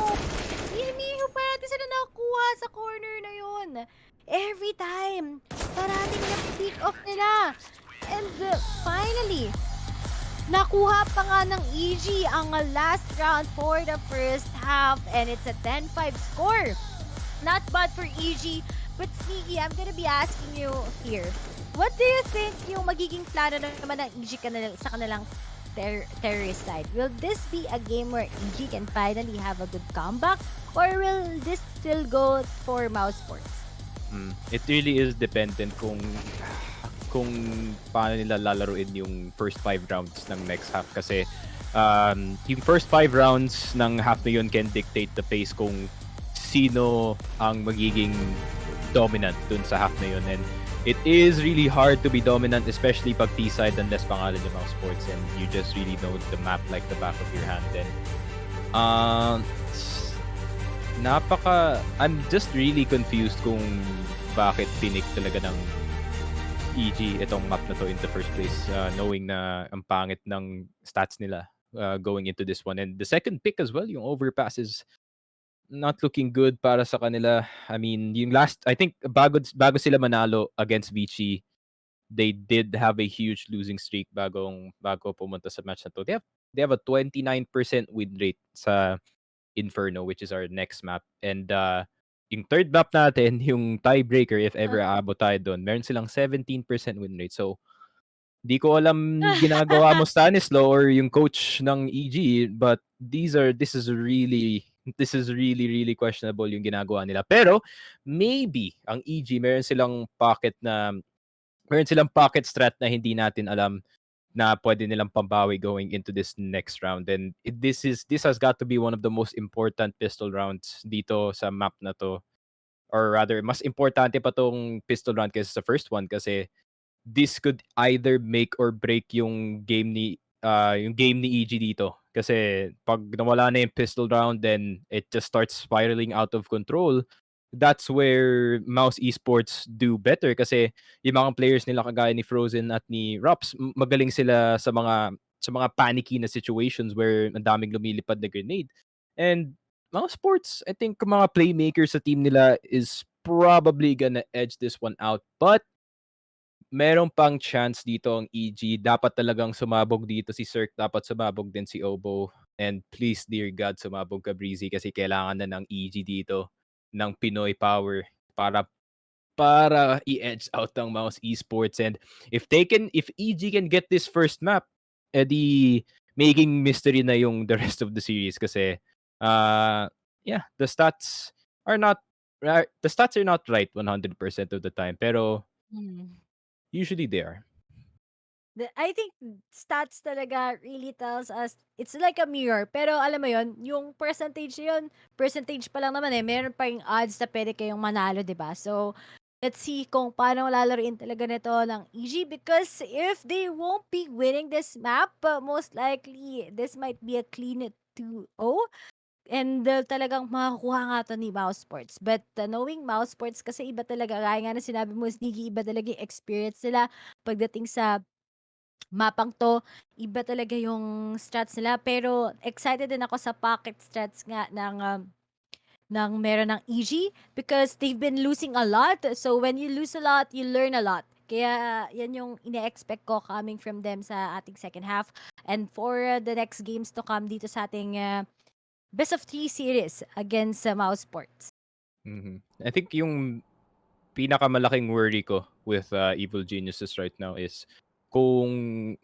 Hiniho pa natin sila nakuha sa corner na yun. Every time, parating na pick off nila. And finally, nakuha pa nga ng EG ang last round for the first half. And it's a 10-5 score. Not bad for EG, but Sneaky, I'm gonna be asking you here. What do you think yung magiging plano naman ng EG sa kanilang terrorist side? Will this be a game where EG can finally have a good comeback? Or will this still go for mouse sports? It really is dependent kung paano nila lalaruin yung first 5 rounds ng next half kasi yung first 5 rounds ng half na yun can dictate the pace kung sino ang magiging dominant dun sa half na yun. And it is really hard to be dominant, especially pag T-side unless pangalan yung mga sports and you just really know the map like the back of your hand. And I'm just really confused kung bakit pinik talaga ng EG itong map na to in the first place, knowing na ang pangit ng stats nila going into this one. And the second pick as well, yung overpass is not looking good para sa kanila. I mean, yung last, I think bago sila manalo against Vici, they did have a huge losing streak bago pumunta sa match na to. They have a 29% win rate sa Inferno, which is our next map. And yung third map natin, yung tiebreaker, if ever aabot tayo doon, meron silang 17% win rate. So, di ko alam ginagawa mo Stanislaw or yung coach ng EG, but this is really really questionable yung ginagawa nila. Pero maybe ang EG meron silang pocket strat na hindi natin alam na pwede nilang pambawi going into this next round. And this has got to be one of the most important pistol rounds dito sa map na to. Or rather, mas importante pa tong pistol round kaysa sa first one kasi this could either make or break yung game ni EG dito. Kasi pag nawala na yung pistol round, then it just starts spiraling out of control. That's where Mouse Esports do better kasi yung mga players nila kagaya ni Frozen at ni Rops, magaling sila sa mga panicky na situations where ang daming lumilipad na grenade. And Mouse Sports, I think mga playmakers sa team nila is probably gonna edge this one out. But meron pang chance dito ang EG. Dapat talagang sumabog dito si Cirque. Dapat sumabog din si Obo. And please, dear God, sumabog ka, Breezy, kasi kailangan na ng EG dito ng Pinoy power para i-edge out ang Mouse Esports. And if EG can get this first map, edi making mystery na yung the rest of the series kasi yeah, the stats are not right 100% of the time, pero Hmm. usually they are. I think stats talaga really tells us it's like a mirror. Pero alam mo yon yung percentage pa lang naman eh. Meron pa yung odds na pwede kayong manalo, 'di ba? So, let's see kung paano lalaruin talaga nito ng EG because if they won't be winning this map, most likely this might be a clean 2-0. And talagang makakuha nga to ni mousesports. But knowing mousesports kasi iba talaga, gaya nga na sinabi mo, Sneaky, iba talaga yung experience nila pagdating sa mapang 'to, iba talaga yung strats nila. Pero excited din ako sa pocket strats nga ng meron ng EG because they've been losing a lot. So when you lose a lot, you learn a lot. Kaya yan yung ine-expect ko coming from them sa ating second half. And for the next games to come dito sa ating best of 3 series against mousesports. I think yung pinakamalaking worry ko with Evil Geniuses right now is kung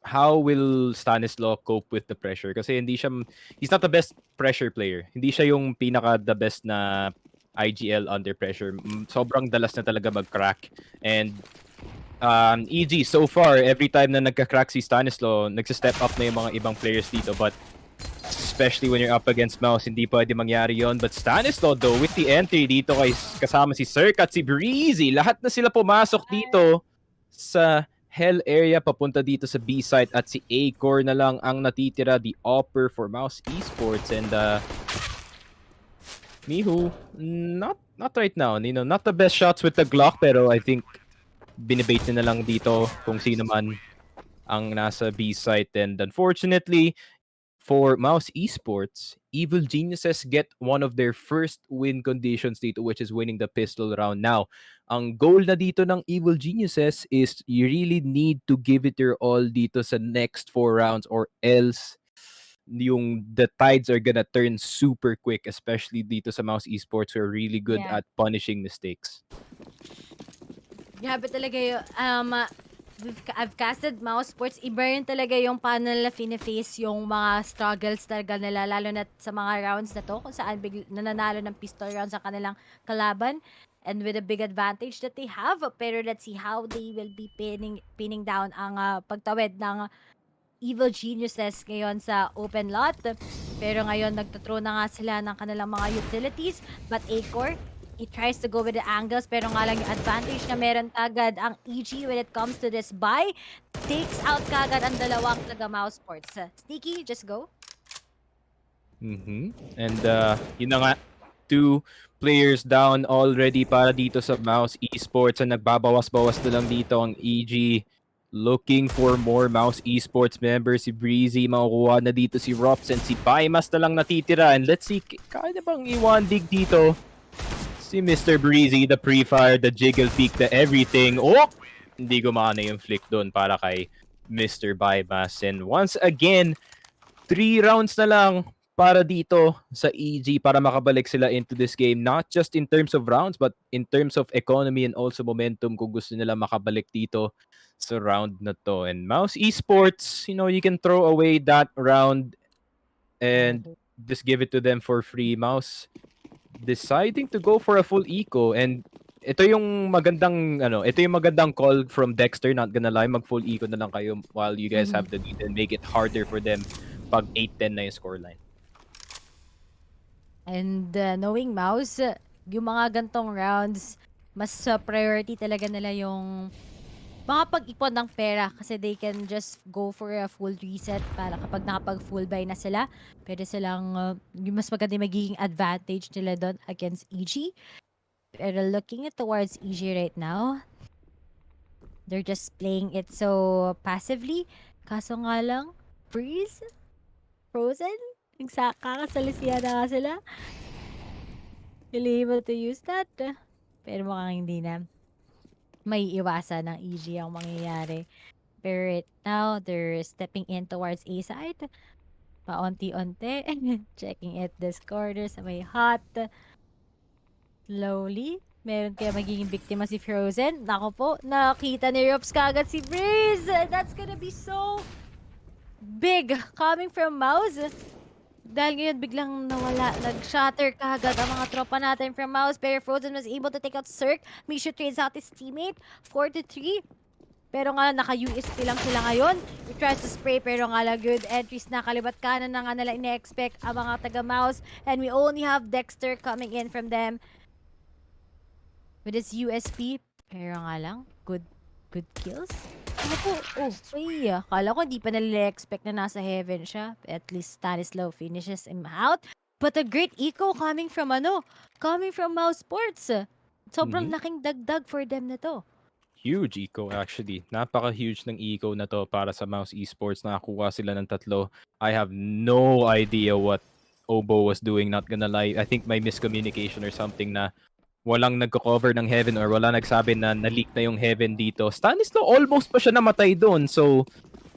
how will Stanislaw cope with the pressure kasi he's not the best pressure player. Hindi siya yung pinaka the best na IGL under pressure. Sobrang dalas na talaga mag-crack and EG so far every time na nagka-crack si Stanislaw, nagse-step up na yung mga ibang players dito but especially when you're up against Mouse, hindi pwede mangyari yon. But Stanislaw though, with the entry dito kay kasama si Cirque at si Breezy, lahat na sila pumasok dito sa Hell area papunta dito sa B-site at si A-Core na lang ang natitira, the offer for Mouse Esports and Mihu, not right now. Not the best shots with the Glock pero I think binibait niya na lang dito kung sino man ang nasa B-site and unfortunately for Mouse Esports, Evil Geniuses get one of their first win conditions dito which is winning the pistol round. Now, ang goal na dito ng Evil Geniuses is you really need to give it your all dito sa next 4 rounds or else the tides are gonna turn super quick, especially dito sa Mouse Esports who are really good Yeah. at punishing mistakes. Grabe talaga yung, I've casted mouse sports. Iba rin talaga yung paano nila fine-face yung mga struggles talaga nila, lalo na sa mga rounds na to, kung saan nananalo ng pistol rounds sa kanilang kalaban. And with a big advantage that they have. Pero let's see how they will be pinning down ang pagtawid ng Evil Geniuses ngayon sa open lot. Pero ngayon, nagtutro na nga sila ng kanilang mga utilities. But Acore, he tries to go with the angles. Pero nga lang yung advantage na meron kagad ang EG when it comes to this buy. Takes out kagad ang dalawang taga-mouse sports. Sneaky, just go. And yun na nga, 2 players down already para dito sa Mouse Esports and nagbabawas-bawas na lang dito ang EG looking for more Mouse Esports members. Si Breezy, makukuha na dito si Rops and si Paimas na lang natitira. And let's see, kaya na bang i-one-dig dito? Si Mr. Breezy, the pre-fire, the jiggle peek, the everything. Oh! Hindi gumana yung flick doon para kay Mr. Paimas. And once again, 3 rounds na lang para dito sa EG para makabalik sila into this game. Not just in terms of rounds, but in terms of economy and also momentum kung gusto nila makabalik dito sa round na to. And Mouse Esports, you can throw away that round and just give it to them for free. Mouse deciding to go for a full eco and ito yung magandang call from Dexter, not gonna lie, mag full eco na lang kayo while you guys have the lead and make it harder for them pag 8-10 na yung scoreline. And knowing Mouse, yung mga gantong rounds, mas priority talaga nila yung makapag-ipon ng pera kasi they can just go for a full reset para kapag nakapag-full buy na sila, pwede silang, yung mas maganda magiging advantage nila doon against EG. Pero looking towards EG right now, they're just playing it so passively. Kaso nga lang, freeze? Frozen? Kakasalisiya na nga sila. Will able to use that? Pero mukhang hindi na may iwasan ng EG ang mangyayari. Pero right now, they're stepping in towards A side. Paunti-unti. Checking it this corner sa may hot. Slowly. Meron kaya magiging biktima si Frozen. Nako po, nakita ni Rops kagad si Breeze. That's gonna be so big coming from Mouse. Dahil ngayon biglang nawala, nag-shatter kagad ang mga tropa natin from Mouse. Pero Frozen was able to take out Cirque. Mishu trades out his teammate. 4-3. Pero nga naka-USP lang sila ngayon. He tries to spray pero nga lang good entries na kalibat kanan na nga nila ine-expect ang mga taga-Mouse. And we only have Dexter coming in from them with his USP. Pero nga lang, good kills. Ano po? Oh, ay, akala ko hindi pa nila expect na nasa heaven siya. At least Stanislaw finishes him out. But a great eco coming from Mouse Sports. Sobrang laking dagdag for them na to. Huge eco actually. Napaka-huge ng eco na to para sa Mouse Esports. Nakakuha sila ng 3. I have no idea what Obo was doing, not gonna lie. I think may miscommunication or something na walang nagko-cover ng heaven or wala nagsabi na na-leak na yung heaven dito. Stanislaw almost pa siya namatay doon. So,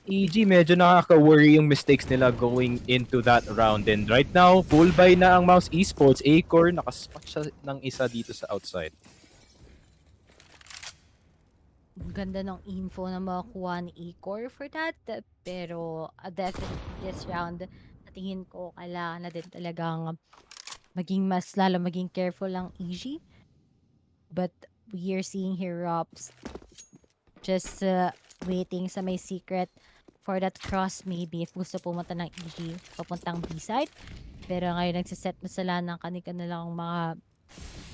EG medyo nakaka-worry yung mistakes nila going into that round. And right now, full buy na ang Mouse Esports. Acore, nakaspot siya ng isa dito sa outside. Ganda ng info na makuha ni Ecor for that. Pero definitely this round, sa tingin ko, kailangan na din talagang maging careful lang EG. But we are seeing here Rops just waiting sa may secret for that cross maybe if gusto pumunta ng EG papuntang B-side. Pero ngayon nagsiset na sila ng kanilang mga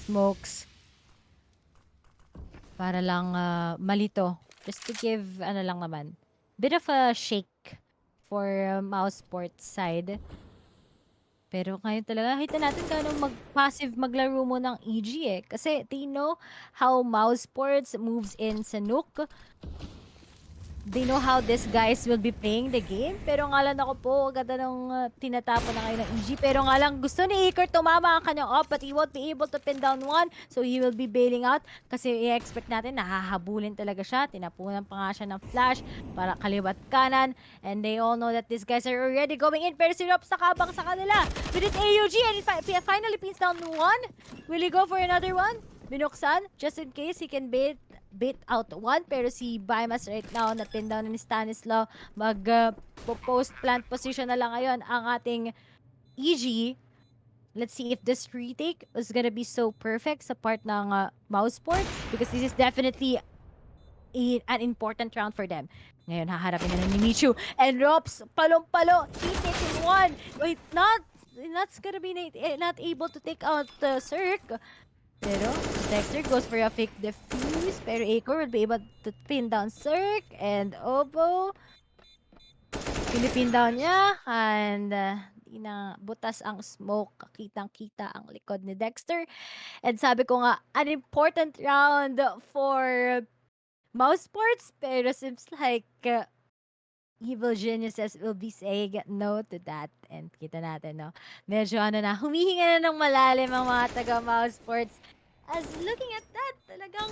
smokes para lang malito. Just to give, ano lang naman, bit of a shake for mouzesports side. Pero ngayon talaga, kita natin gano'ng mag-passive maglaro mo ng EG eh. Kasi they know how mouzesports moves in sa Nuke. They know how these guys will be playing the game. Pero nga lang ako po, ganda nung tinatapon na kayo ng EG. Pero nga lang gusto ni Iker tumama ang kanyang off but he won't be able to pin down one. So he will be bailing out kasi i-expect natin nahahabulin talaga siya. Tinapunan pa nga siya ng flash para kaliwat kanan. And they all know that these guys are already going in. Pero si Rops nakabang sa kanila with his AUG and he finally pins down one. Will he go for another one? Binuksan just in case he can bait out one, pero si Bymas right now napin down ni Stanislaw, mag post plant position na lang ngayon ang ating EG. Let's see if this retake is gonna be so perfect sa part ng mouzesports because this is definitely an important round for them. Ngayon haharapin na ni Michu and Rops palong-palo, he takes in one. Wait, that's gonna be not able to take out Cirque. Pero Dexter goes for a fake defuse. Pero Acor will be able to pin down Cirque and Obo. Pinipin down niya. And di na butas ang smoke. Kitang-kita ang likod ni Dexter. And sabi ko nga, an important round for mouzesports. Pero seems like evil geniuses will be saying no to that. And kita natin, no? Medyo na, humihinga na ng malalim ang mga taga-mouzesports. As looking at that, talagang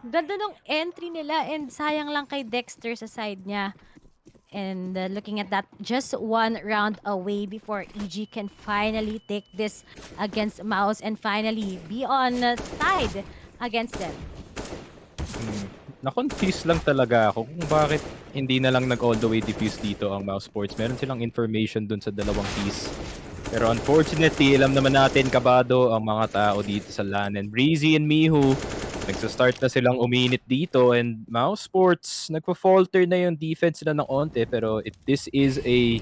ganda ng entry nila and sayang lang kay Dexter sa side niya. And looking at that, just one round away before EG can finally take this against Mouse and finally be on side against them. Na-confuse lang talaga ako kung bakit hindi na lang nag all the way diffuse dito ang mouzesports. Meron silang information dun sa dalawang piece. Pero unfortunately, alam naman natin kabado ang mga tao dito sa LAN. And Breezy and Mihu, nagsa-start na silang uminit dito. And mouzesports, nagpa-falter na yung defense nila ng onte. Pero this is a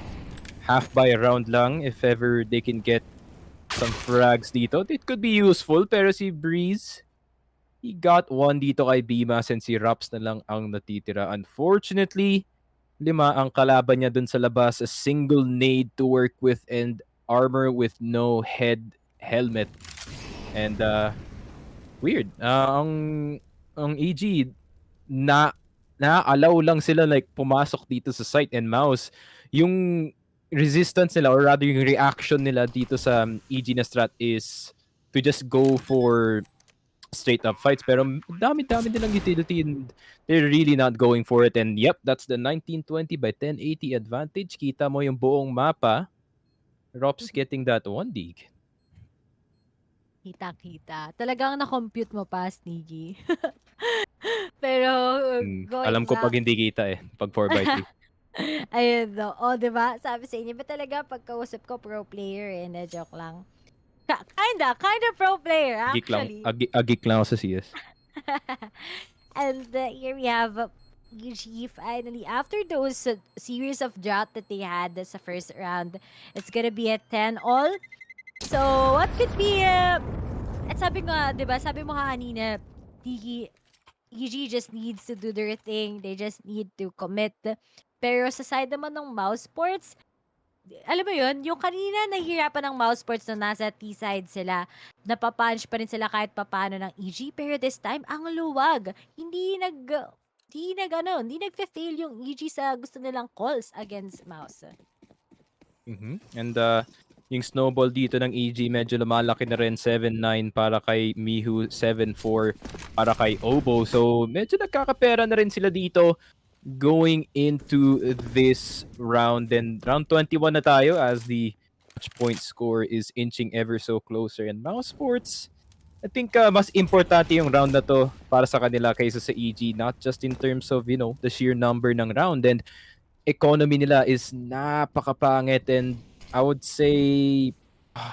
half by round lang. If ever they can get some frags dito, it could be useful. Pero si Breeze, he got one dito kay Bima and si Raps na lang ang natitira. Unfortunately, 5 ang kalaban niya dun sa labas. A single nade to work with and armor with no helmet. And weird. Ang EG na-allow lang sila like pumasok dito sa site and mouse. Yung resistance nila or rather yung reaction nila dito sa EG na strat is to just go for straight up fights pero dami-dami nilang utility and they're really not going for it. And yep, that's the 1920 by 1080 advantage. Kita mo yung buong mapa. Rops getting that 1 dig. Kita-kita. Talagang na-compute mo pa, Sneaky. Pero Alam going ko pag back. hindi kita pag 4x3. Ayun, no. O, diba? Sabi sa inyo, ba talaga pagkausap ko pro player joke lang. Kinda pro player, Geek lang. actually. Geek lang ako sa CS. And here we have UG finally. After those series of drought that they had sa first round, it's gonna be a 10-all. So, what could be... at sabi nga, diba? Sabi mo kanina, UG just needs to do their thing. They just need to commit. Pero sa side naman ng mouzesports, alam mo yun, yung kanina nahihirapan ng mouzesports na nasa T-side sila, napapunch pa rin sila kahit papano ng EG, pero this time, ang luwag. Hindi nagfe-fail yung EG sa gusto nilang calls against Mouse. And yung snowball dito ng EG medyo lumalaki na rin. 7-9 para kay Mihu, 7-4 para kay Obo. So medyo nagkakapera na rin sila dito. going into this round, and round 21 na tayo as the match point score is inching ever so closer. And Mouse Sports, I think mas importante yung round na to para sa kanila kaysa sa EG, not just in terms of, the sheer number ng round, and economy nila is napakapangit, and I would say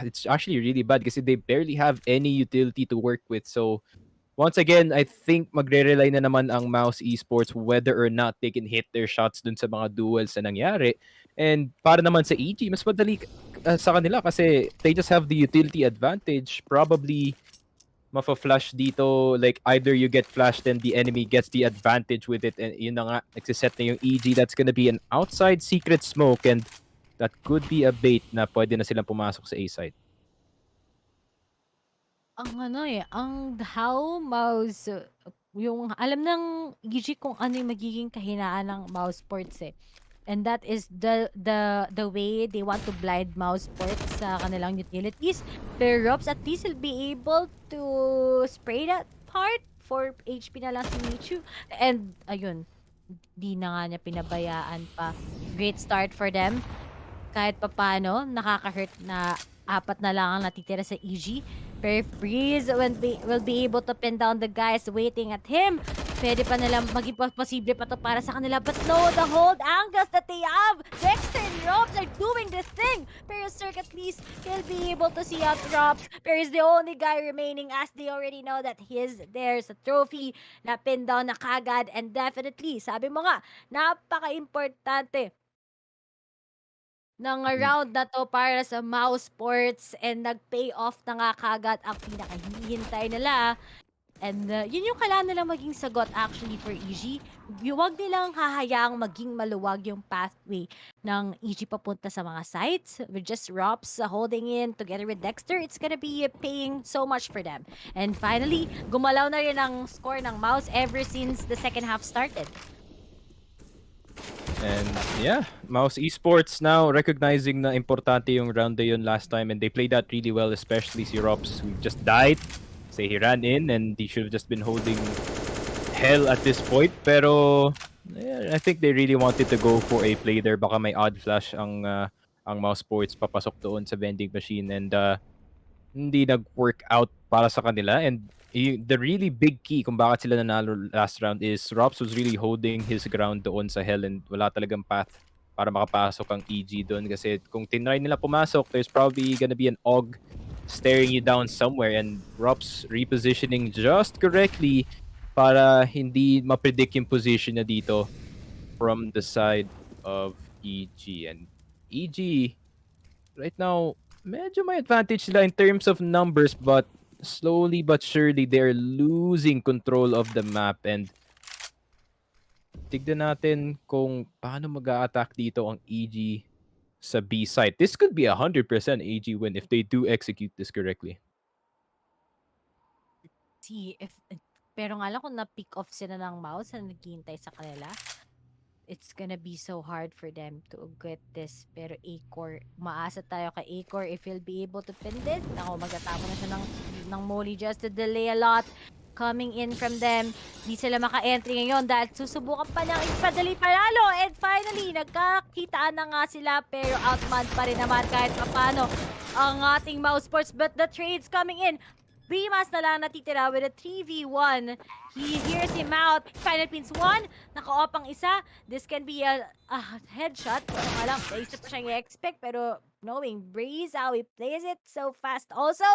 it's actually really bad kasi they barely have any utility to work with. So once again, I think magre-rely na naman ang Mouse Esports whether or not they can hit their shots dun sa mga duels na nangyari. And para naman sa EG, mas madali sa kanila kasi they just have the utility advantage. Probably mafa-flash dito, like either you get flashed and the enemy gets the advantage with it, and yun na nga, nagsiset na yung EG. That's gonna be an outside secret smoke, and that could be a bait na pwede na silang pumasok sa A side. Ang ano, ang how mouse yung alam ng EG kung ano yung magiging kahinaan ng mouse sports, eh. And that is the way they want to blind mouse ports sa kanilang utilities. Pero Robs at least will be able to spray that part for HP na lang si Michu. And ayun, di na nga niya pinabayaan pa. Great start for them. Kahit papaano, nakaka-hurt na apat na lang ang natitira sa EG. Pero if Breeze will be able to pin down the guys waiting at him, pwede pa nilang maging posible pa to para sa kanila. But no, the hold angles that they have! Dexter and Robs are doing this thing! Pero Cirque at least he'll be able to see out Robs. Pero he's the only guy remaining as they already know that there's a trophy na pin down na kagad. And definitely, sabi mo nga, napaka-importante ng Mm. round na 'to para sa mouse sports and nag-pay off na nga kaagad ang pinakahihintay nila. And, yun yung kailangan nilang maging sagot actually for EG. Huwag nilang hahayaang maging maluwag yung pathway ng EG papunta sa mga sites. With just Rops holding in together with Dexter, it's gonna be paying so much for them. And finally, gumalaw na rin ang score ng Mouse ever since the second half started. And yeah, Mouse Esports now recognizing na importante yung round na yun last time, and they played that really well, especially si Rops who just died. Say he ran in and he should have just been holding hell at this point. Pero yeah, I think they really wanted to go for a play there. Baka may odd flash ang Mouse Sports papasok doon sa vending machine, and hindi nag-work out para sa kanila. And the really big key kung bakit sila nanalo last round is Rops was really holding his ground doon sa Hell, and wala talagang path para makapasok ang EG doon. Kasi kung tinry nila pumasok, there's probably gonna be an AUG staring you down somewhere, and Rops repositioning just correctly para hindi ma-predict yung position niya dito from the side of EG. And EG right now, medyo may advantage sila in terms of numbers, but slowly but surely they're losing control of the map. And tignan natin kung paano mag-a-attack dito ang EG sa B site. This could be 100% EG win if they do execute this correctly. See if pero nga lang kung na-pick off sila ng Mouse na naghihintay sa kanila, it's gonna be so hard for them to get this. Pero Acor, umaasa tayo kay Acor if he'll be able to pin this. Naku, magtatapon na siya ng Molly just to delay a lot coming in from them. Di sila maka-entry ngayon dahil susubukan pa niyang ipadali panalo. And finally, nagkakitaan na nga sila pero outman pa rin naman kahit papano ang ating Mouse Sports. But the trades coming in, Rimas na lang natitira with a 3v1. He hears him out. Final pins 1. Naka-off ang isa. This can be a headshot. Pero alam, naisip pa siyang i-expect. Pero knowing Breeze, how he plays it so fast also,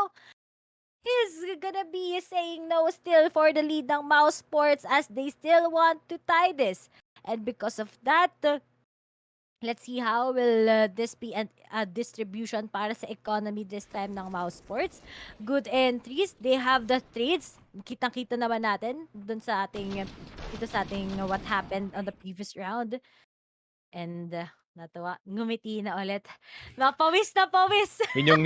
he's gonna be saying no still for the lead ng Mouse Sports as they still want to tie this. And because of that, let's see how will this be a distribution para sa economy this time ng Mouse Sports. Good entries. They have the trades. Kitang-kita naman natin dun sa ating what happened on the previous round. And natuwa. Ngumiti na ulit. Napawis na pawis. Yun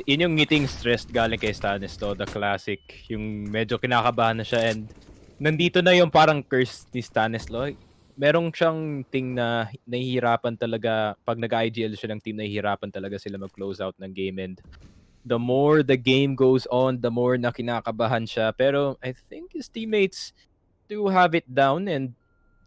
yung ngiting stressed galing kay Stanislaw, the classic. Yung medyo kinakabahan na siya, and nandito na yung parang curse ni Stanislaw. Merong siyang thing na nahihirapan talaga pag nag-IGL siya ng team, nahihirapan talaga sila mag-close out ng game, and the more the game goes on, the more na kinakabahan siya. Pero I think his teammates do have it down, and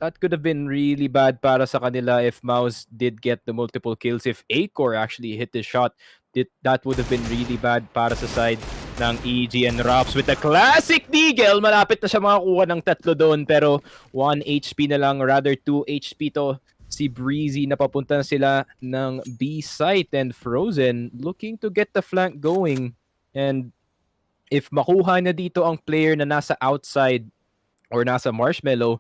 that could have been really bad para sa kanila if Mouse did get the multiple kills. If Acor actually hit the shot, that would have been really bad para sa side ng EG and Rops with the classic Deagle. Malapit na siya makakuha ng tatlo doon pero 1 HP na lang, rather 2 HP to si Breezy na papunta na sila ng B site and Frozen looking to get the flank going. And if makuha na dito ang player na nasa outside or nasa Marshmallow,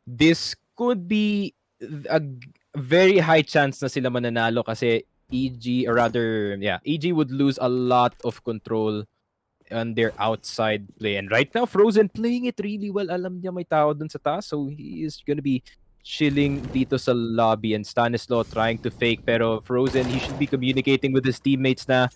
this could be a very high chance na sila mananalo kasi EG or rather yeah, EG would lose a lot of control on their outside play. And right now, Frozen playing it really well. Alam niya may tao dun sa taas, so he is gonna be chilling dito sa lobby and Stanislaw trying to fake. Pero Frozen, he should be communicating with his teammates na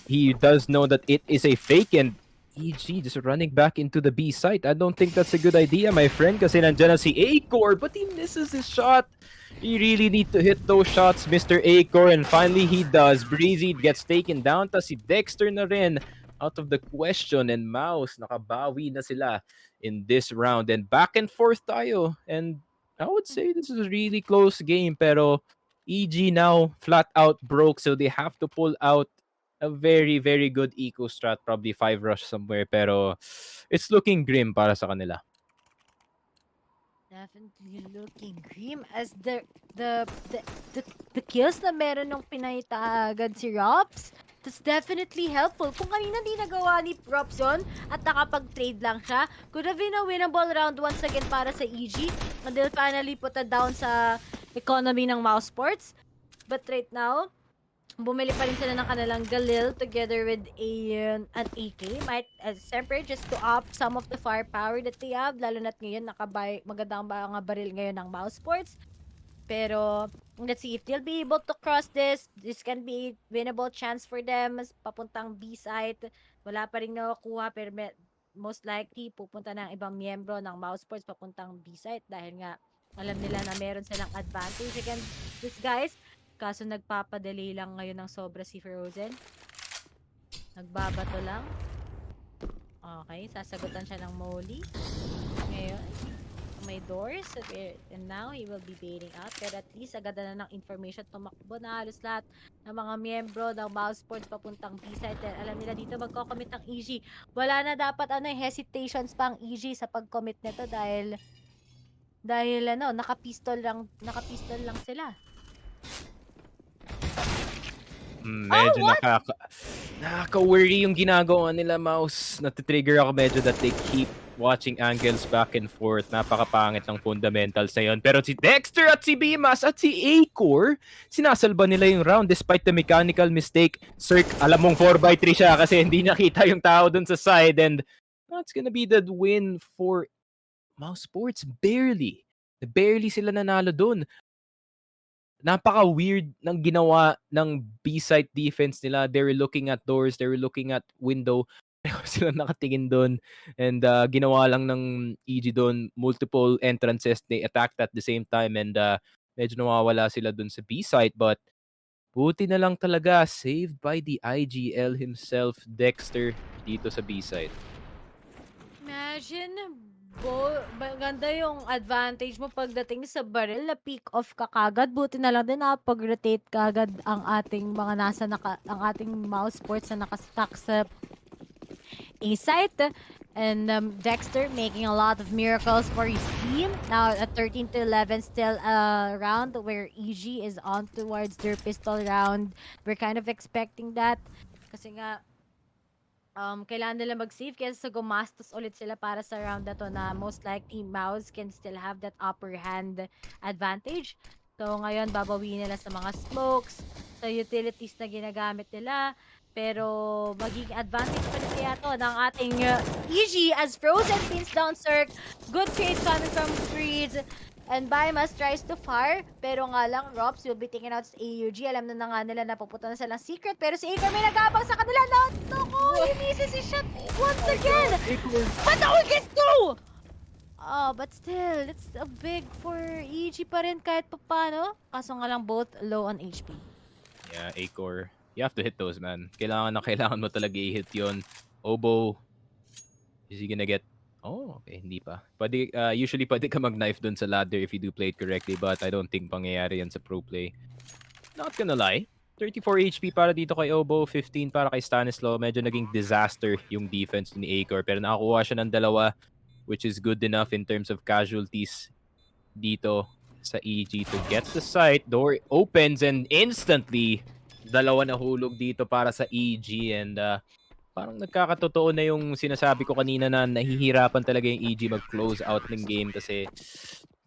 he does know that it is a fake and EG just running back into the B site. I don't think that's a good idea, my friend, kasi nandyan na si Acor, but he misses his shot. You really need to hit those shots, Mr. Acor, and finally he does. Breezy gets taken down, ta si Dexter na rin out of the question, and Mouse, nakabawi na sila in this round. And back and forth tayo, and I would say this is a really close game, pero EG now flat out broke, so they have to pull out a very, very good eco strat, probably 5 rush somewhere, pero it's looking grim para sa kanila. Definitely looking grim as the the, the kills na meron ng pinayta agad si Rops. That's definitely helpful. Kung kanina di nagawa ni Rops yun at nakapag-trade lang siya, could have been a winnable round once again para sa EG. And they'll finally put it down sa economy ng mousesports. But right now, bumili pa rin sila ng kanilang Galil together with an AK. Might, siyempre, just to up some of the firepower that they have. Lalo na't ngayon, magandang mga baril ngayon ng mousesports. Pero, let's see if they'll be able to cross this. This can be winnable chance for them. Papuntang B site. Wala pa rin nakukuha, pero most likely, pupunta ng ibang miyembro ng mousesports papuntang B site. Dahil nga, alam nila na meron silang advantage against these guys. Kaso nagpapadali lang ngayon ng sobra si Frozen. Nagbabato lang. Okay, sasagutan siya ng Molly. Ngayon, may doors. And now, he will be baiting out. Pero at least, agad na ng information tumakbo na halos lahat ng mga miyembro ng mousesports papuntang B-side. Dahil alam nila dito magko-commit ang EG. Wala na dapat hesitations pa ang EG sa pag-commit nito dahil naka-pistol lang sila. Medyo What? nakaka-worry yung ginagawa nila, Mouse. Natitrigger ako medyo that they keep watching angles back and forth. Napakapangit ng fundamentals na yun. Pero si Dexter at si Bimas at si Acor, sinasalba nila yung round despite the mechanical mistake. Cirque, alam mong 4x3 siya kasi hindi nakita yung tao dun sa side. And that's gonna be the win for Mouse Sports. Barely. Barely sila nanalo dun. Napaka-weird ng ginawa ng B-site defense nila. They were looking at doors, they were looking at window. Pareho sila nakatingin doon. And ginawa lang ng EG doon, multiple entrances. They attacked at the same time and medyo nawawala sila doon sa B-site. But buti na lang talaga, saved by the IGL himself, Dexter, dito sa B-site. Imagine, maganda yung advantage mo pagdating sa baril na pick off ka kagad. Buti na lang din nakapag-rotate kagad ang ating ang ating mouse sports na nakastack sa A site. And Dexter making a lot of miracles for his team. Now at 13 to 11 still a round where EG is on towards their pistol round. We're kind of expecting that. Kasi nga, kailangan nila mag-save kaysa gumastos ulit sila para sa round na to na most likely Mouse can still have that upper hand advantage. So ngayon babawiin nila sa mga smokes, sa utilities na ginagamit nila. Pero magiging advantage pa rin kaya to ng ating EG as Frozen pins down Cirque. Good trade coming from Freeze. And Bymas tries to fire, pero nga lang, Rops will be taken out sa AUG. Alam na nga nila na pupunta na silang secret, pero si Acor may nagabang sa kanila. Naku, he misses his shot once again! But the gets through! Oh, but still, it's a big for EG pa rin kahit papano. Kaso nga lang both low on HP. Yeah, Acor. You have to hit those, man. Kailangan mo talaga i-hit yun. Obo, is he gonna get Oh, okay, hindi pa. Puwede, usually puwede ka mag-knife dun sa ladder if you do play it correctly, but I don't think pangyayari yan sa pro play. Not gonna lie, 34 HP para dito kay Obo, 15 para kay Stanislaw. Medyo naging disaster yung defense ni Acor, pero nakakuha siya ng dalawa, which is good enough in terms of casualties dito sa EG to get the site. Door opens and instantly, dalawa na hulog dito para sa EG and parang nagkakatotoo na yung sinasabi ko kanina na nahihirapan talaga yung EG mag-close out ng game kasi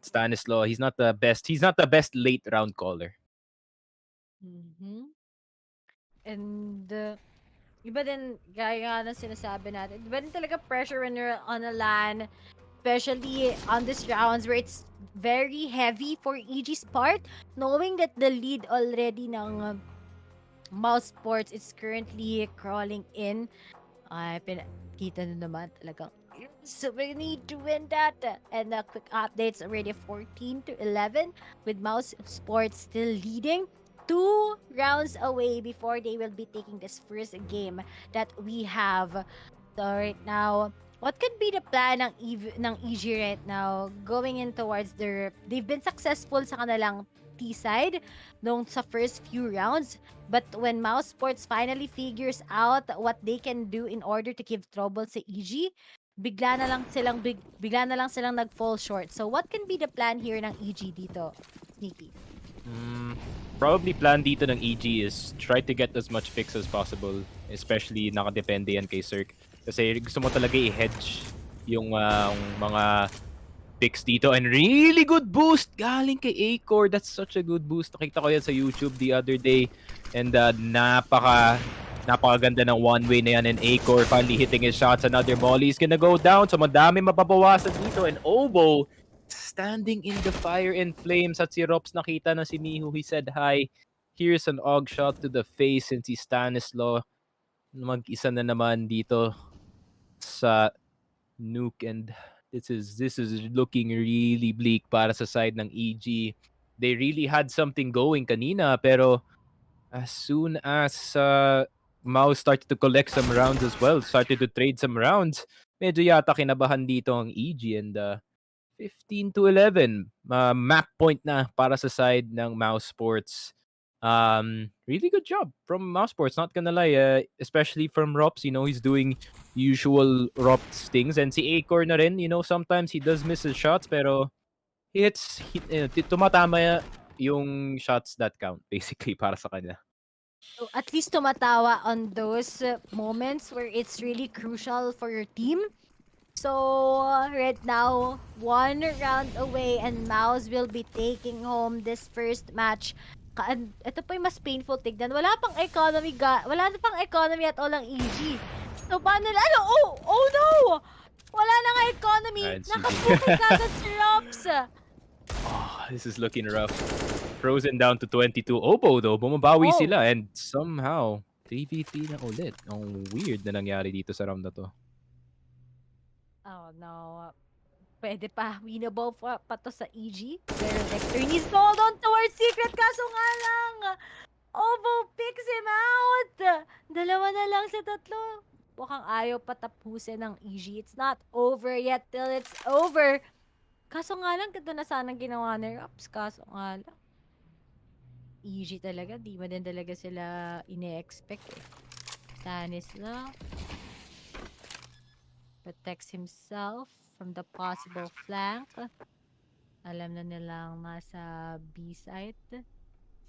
Stanislaw, he's not the best late round caller. Mhm. And, iba din, gaya nga ng sinasabi natin, iba din talaga pressure when you're on a LAN, especially on these rounds where it's very heavy for EG's part, knowing that the lead already ng Mouse Sports is currently crawling in. Ay, kita na naman talagang, "Yes, we need to win that." And the quick updates already 14 to 11 with Mouse Sports still leading. 2 rounds away before they will be taking this first game that we have. So right now, what could be the plan ng EG right now going in towards they've been successful sa kanilang T side nung sa first few rounds, but when Mouse Sports finally figures out what they can do in order to give trouble sa EG, bigla na lang silang nag-fall short. So what can be the plan here ng EG dito, Sneaky? Hmm, probably plan dito ng EG is try to get as much picks as possible, especially nakadepende yan kay Cirque. Kasi gusto mo talaga i-hedge yung mga picks dito and really good boost galing kay Acor. That's such a good boost. Nakita ko yan sa YouTube the other day and napakaganda ng one-way na yan and Acor finally hitting his shots. Another volley is gonna go down so madami mababawasan dito and Obo standing in the fire and flames at si Rops nakita na si Mihu. He said hi. Here's an og shot to the face and si Stanislaw mag-isa na naman dito sa Nuke and this is looking really bleak para sa side ng EG. They really had something going kanina pero as soon as Mouse started to collect some rounds as well, started to trade some rounds, medyo yata kinabahan dito ang EG and 15 to 11. Map point na para sa side ng Mouse Sports. Really good job from Mouse Sports, not gonna lie. Especially from Rops, he's doing usual Rops things. And si Acor na rin, sometimes he does miss his shots, pero tumatama yung shots that count, basically, para sa kanya. So at least tumatawa on those moments where it's really crucial for your team. So right now, 1 round away and Mouse will be taking home this first match. Ito pa yung mas painful tignan. Wala na pang economy at all ang EG. So paano oh no! Wala na nga economy. Alright, Nakapukay kagad si Rops. Oh, this is looking rough. Frozen down to 22. Opo though, bumabawi Oh, sila and somehow 3v3 na ulit. Ang weird na nangyari dito sa round na to. oh no. Pwede pa. Winnable pa to sa EG. Pero Nectar needs to hold on towards Secret. Kaso nga lang, Ovo picks him out. Dalawa na lang sa tatlo. Mukhang ayaw patapusin ng EG. It's not over yet till it's over. Kaso nga lang, ganda na sanang ginawa ni Raps. Kaso nga lang, EG talaga. Di mo din talaga sila ine-expect eh. Stanislaw protects himself from the possible flank. Alam na nilang nasa B site.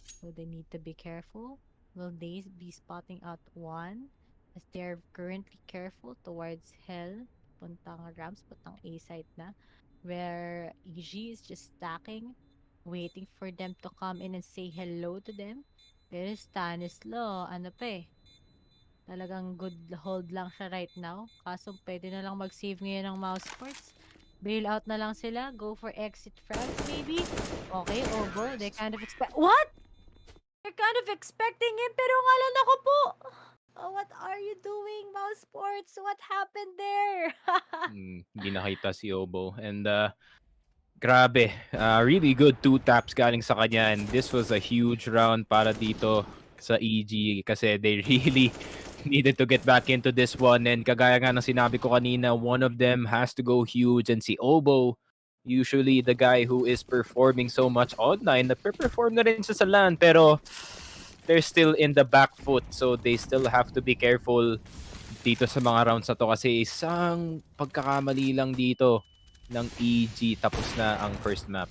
So they need to be careful. Will they be spotting out one? As they're currently careful towards Hell. Puntang Rams, puntang A site na. Where EG is just stacking. Waiting for them to come in and say hello to them. Pero Stanislaw, ano pa eh. Talagang good hold lang siya right now. Kaso pwede na lang mag-save ngayon ng mouse sports. Bail out na lang sila. Go for exit frags maybe. Okay, Obo. They kind of expect... What? They're kind of expecting him pero ngalan ako po. Oh, what are you doing, mouse sports? What happened there? Hindi nakita si Obo. And grabe, really good 2 taps galing sa kanya and this was a huge round para dito sa EG kasi they really needed to get back into this one. And kagaya nga ng sinabi ko kanina, one of them has to go huge. And si Obo, usually the guy who is performing so much online, nagpe-perform na rin siya sa LAN, pero they're still in the back foot. So they still have to be careful dito sa mga rounds na to kasi isang pagkakamali lang dito ng EG tapos na ang first map.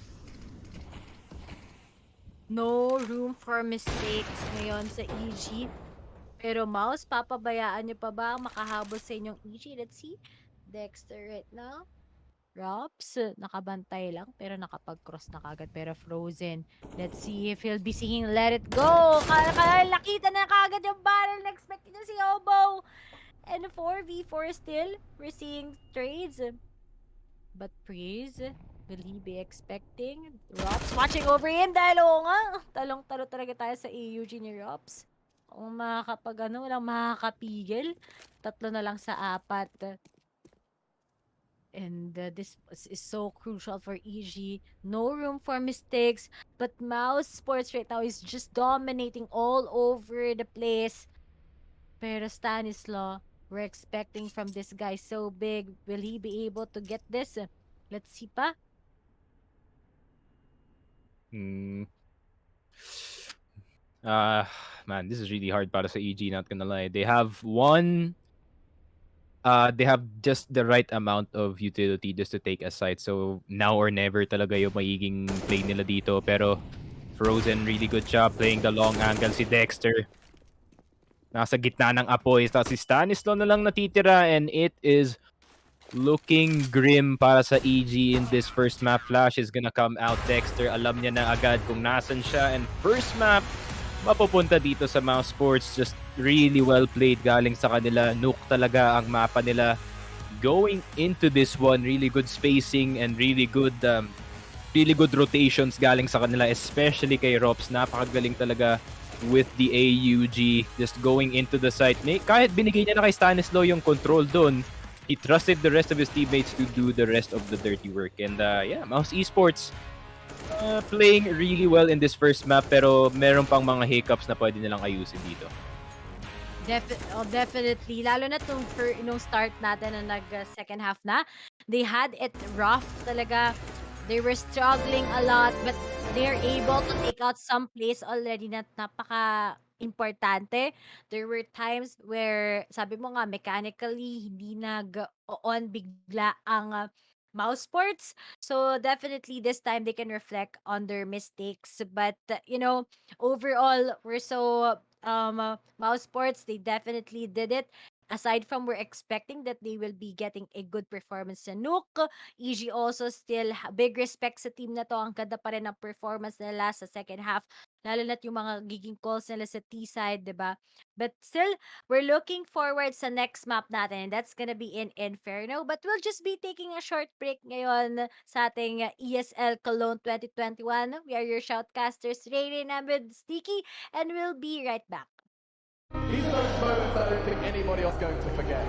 No room for mistakes ngayon sa EG. Pero Mouse, papabayaan niyo pa ba ang makahabol sa inyong EG? Let's see. Dexter right now. Rops, nakabantay lang pero nakapag-cross na kagad pero frozen. Let's see if he'll be singing Let It Go. Nakita na kagad yung barrel. Na-expect niya si Obo. And 4v4 still. We're seeing trades. But Praise, will he be expecting? Rops watching over him dahil oo nga. Talong-talo talaga tayo sa AUG ni Rops. Kung makakapag walang makakapigil. Tatlo na lang sa apat. And this is so crucial for EG. No room for mistakes. But Mouse Sports right now is just dominating all over the place. Pero Stanislaw, we're expecting from this guy so big. Will he be able to get this? Let's see pa. Hmm. Uh, Man, this is really hard para sa EG, not gonna lie. They have just the right amount of utility just to take a site. So now or never talaga yung magiging play nila dito. Pero Frozen, really good job playing the long angle. Si Dexter, nasa gitna ng apoy. Tapos si Stanislaw na lang natitira and it is looking grim para sa EG in this first map. Flash is gonna come out. Dexter, alam niya na agad kung nasan siya. And first map, mapupunta dito sa mousesports. Just really well played galing sa kanila. Nuke talaga ang mapa nila. Going into this one, really good spacing and really good rotations galing sa kanila, especially kay Rops. Napakagaling talaga with the AUG. Just going into the site. Kahit binigay niya na kay Stanislaw yung control doon, he trusted the rest of his teammates to do the rest of the dirty work. And yeah, Mouse Esports playing really well in this first map, pero meron pang mga hiccups na pwede nilang ayusin dito. Definitely. Lalo na nung start natin na nag-second half na, they had it rough talaga. They were struggling a lot, but they're able to take out some plays already na napaka-importante. There were times where, sabi mo nga, mechanically, hindi nag-on bigla ang mouse sports. So definitely this time they can reflect on their mistakes. But, overall, we're so mouse sports, they definitely did it. Aside from we're expecting that they will be getting a good performance sa Nuke, EG also still big respect sa team na to. Ang ganda pa rin ng performance nila sa second half. Lalo na't yung mga giging calls nila sa T-side, 'di ba? But still, we're looking forward sa next map natin. That's gonna be in Inferno. But we'll just be taking a short break ngayon sa ating ESL Cologne 2021. We are your shoutcasters, Ray and with Sticky, and we'll be right back. These are those moments I don't think anybody's going to forget.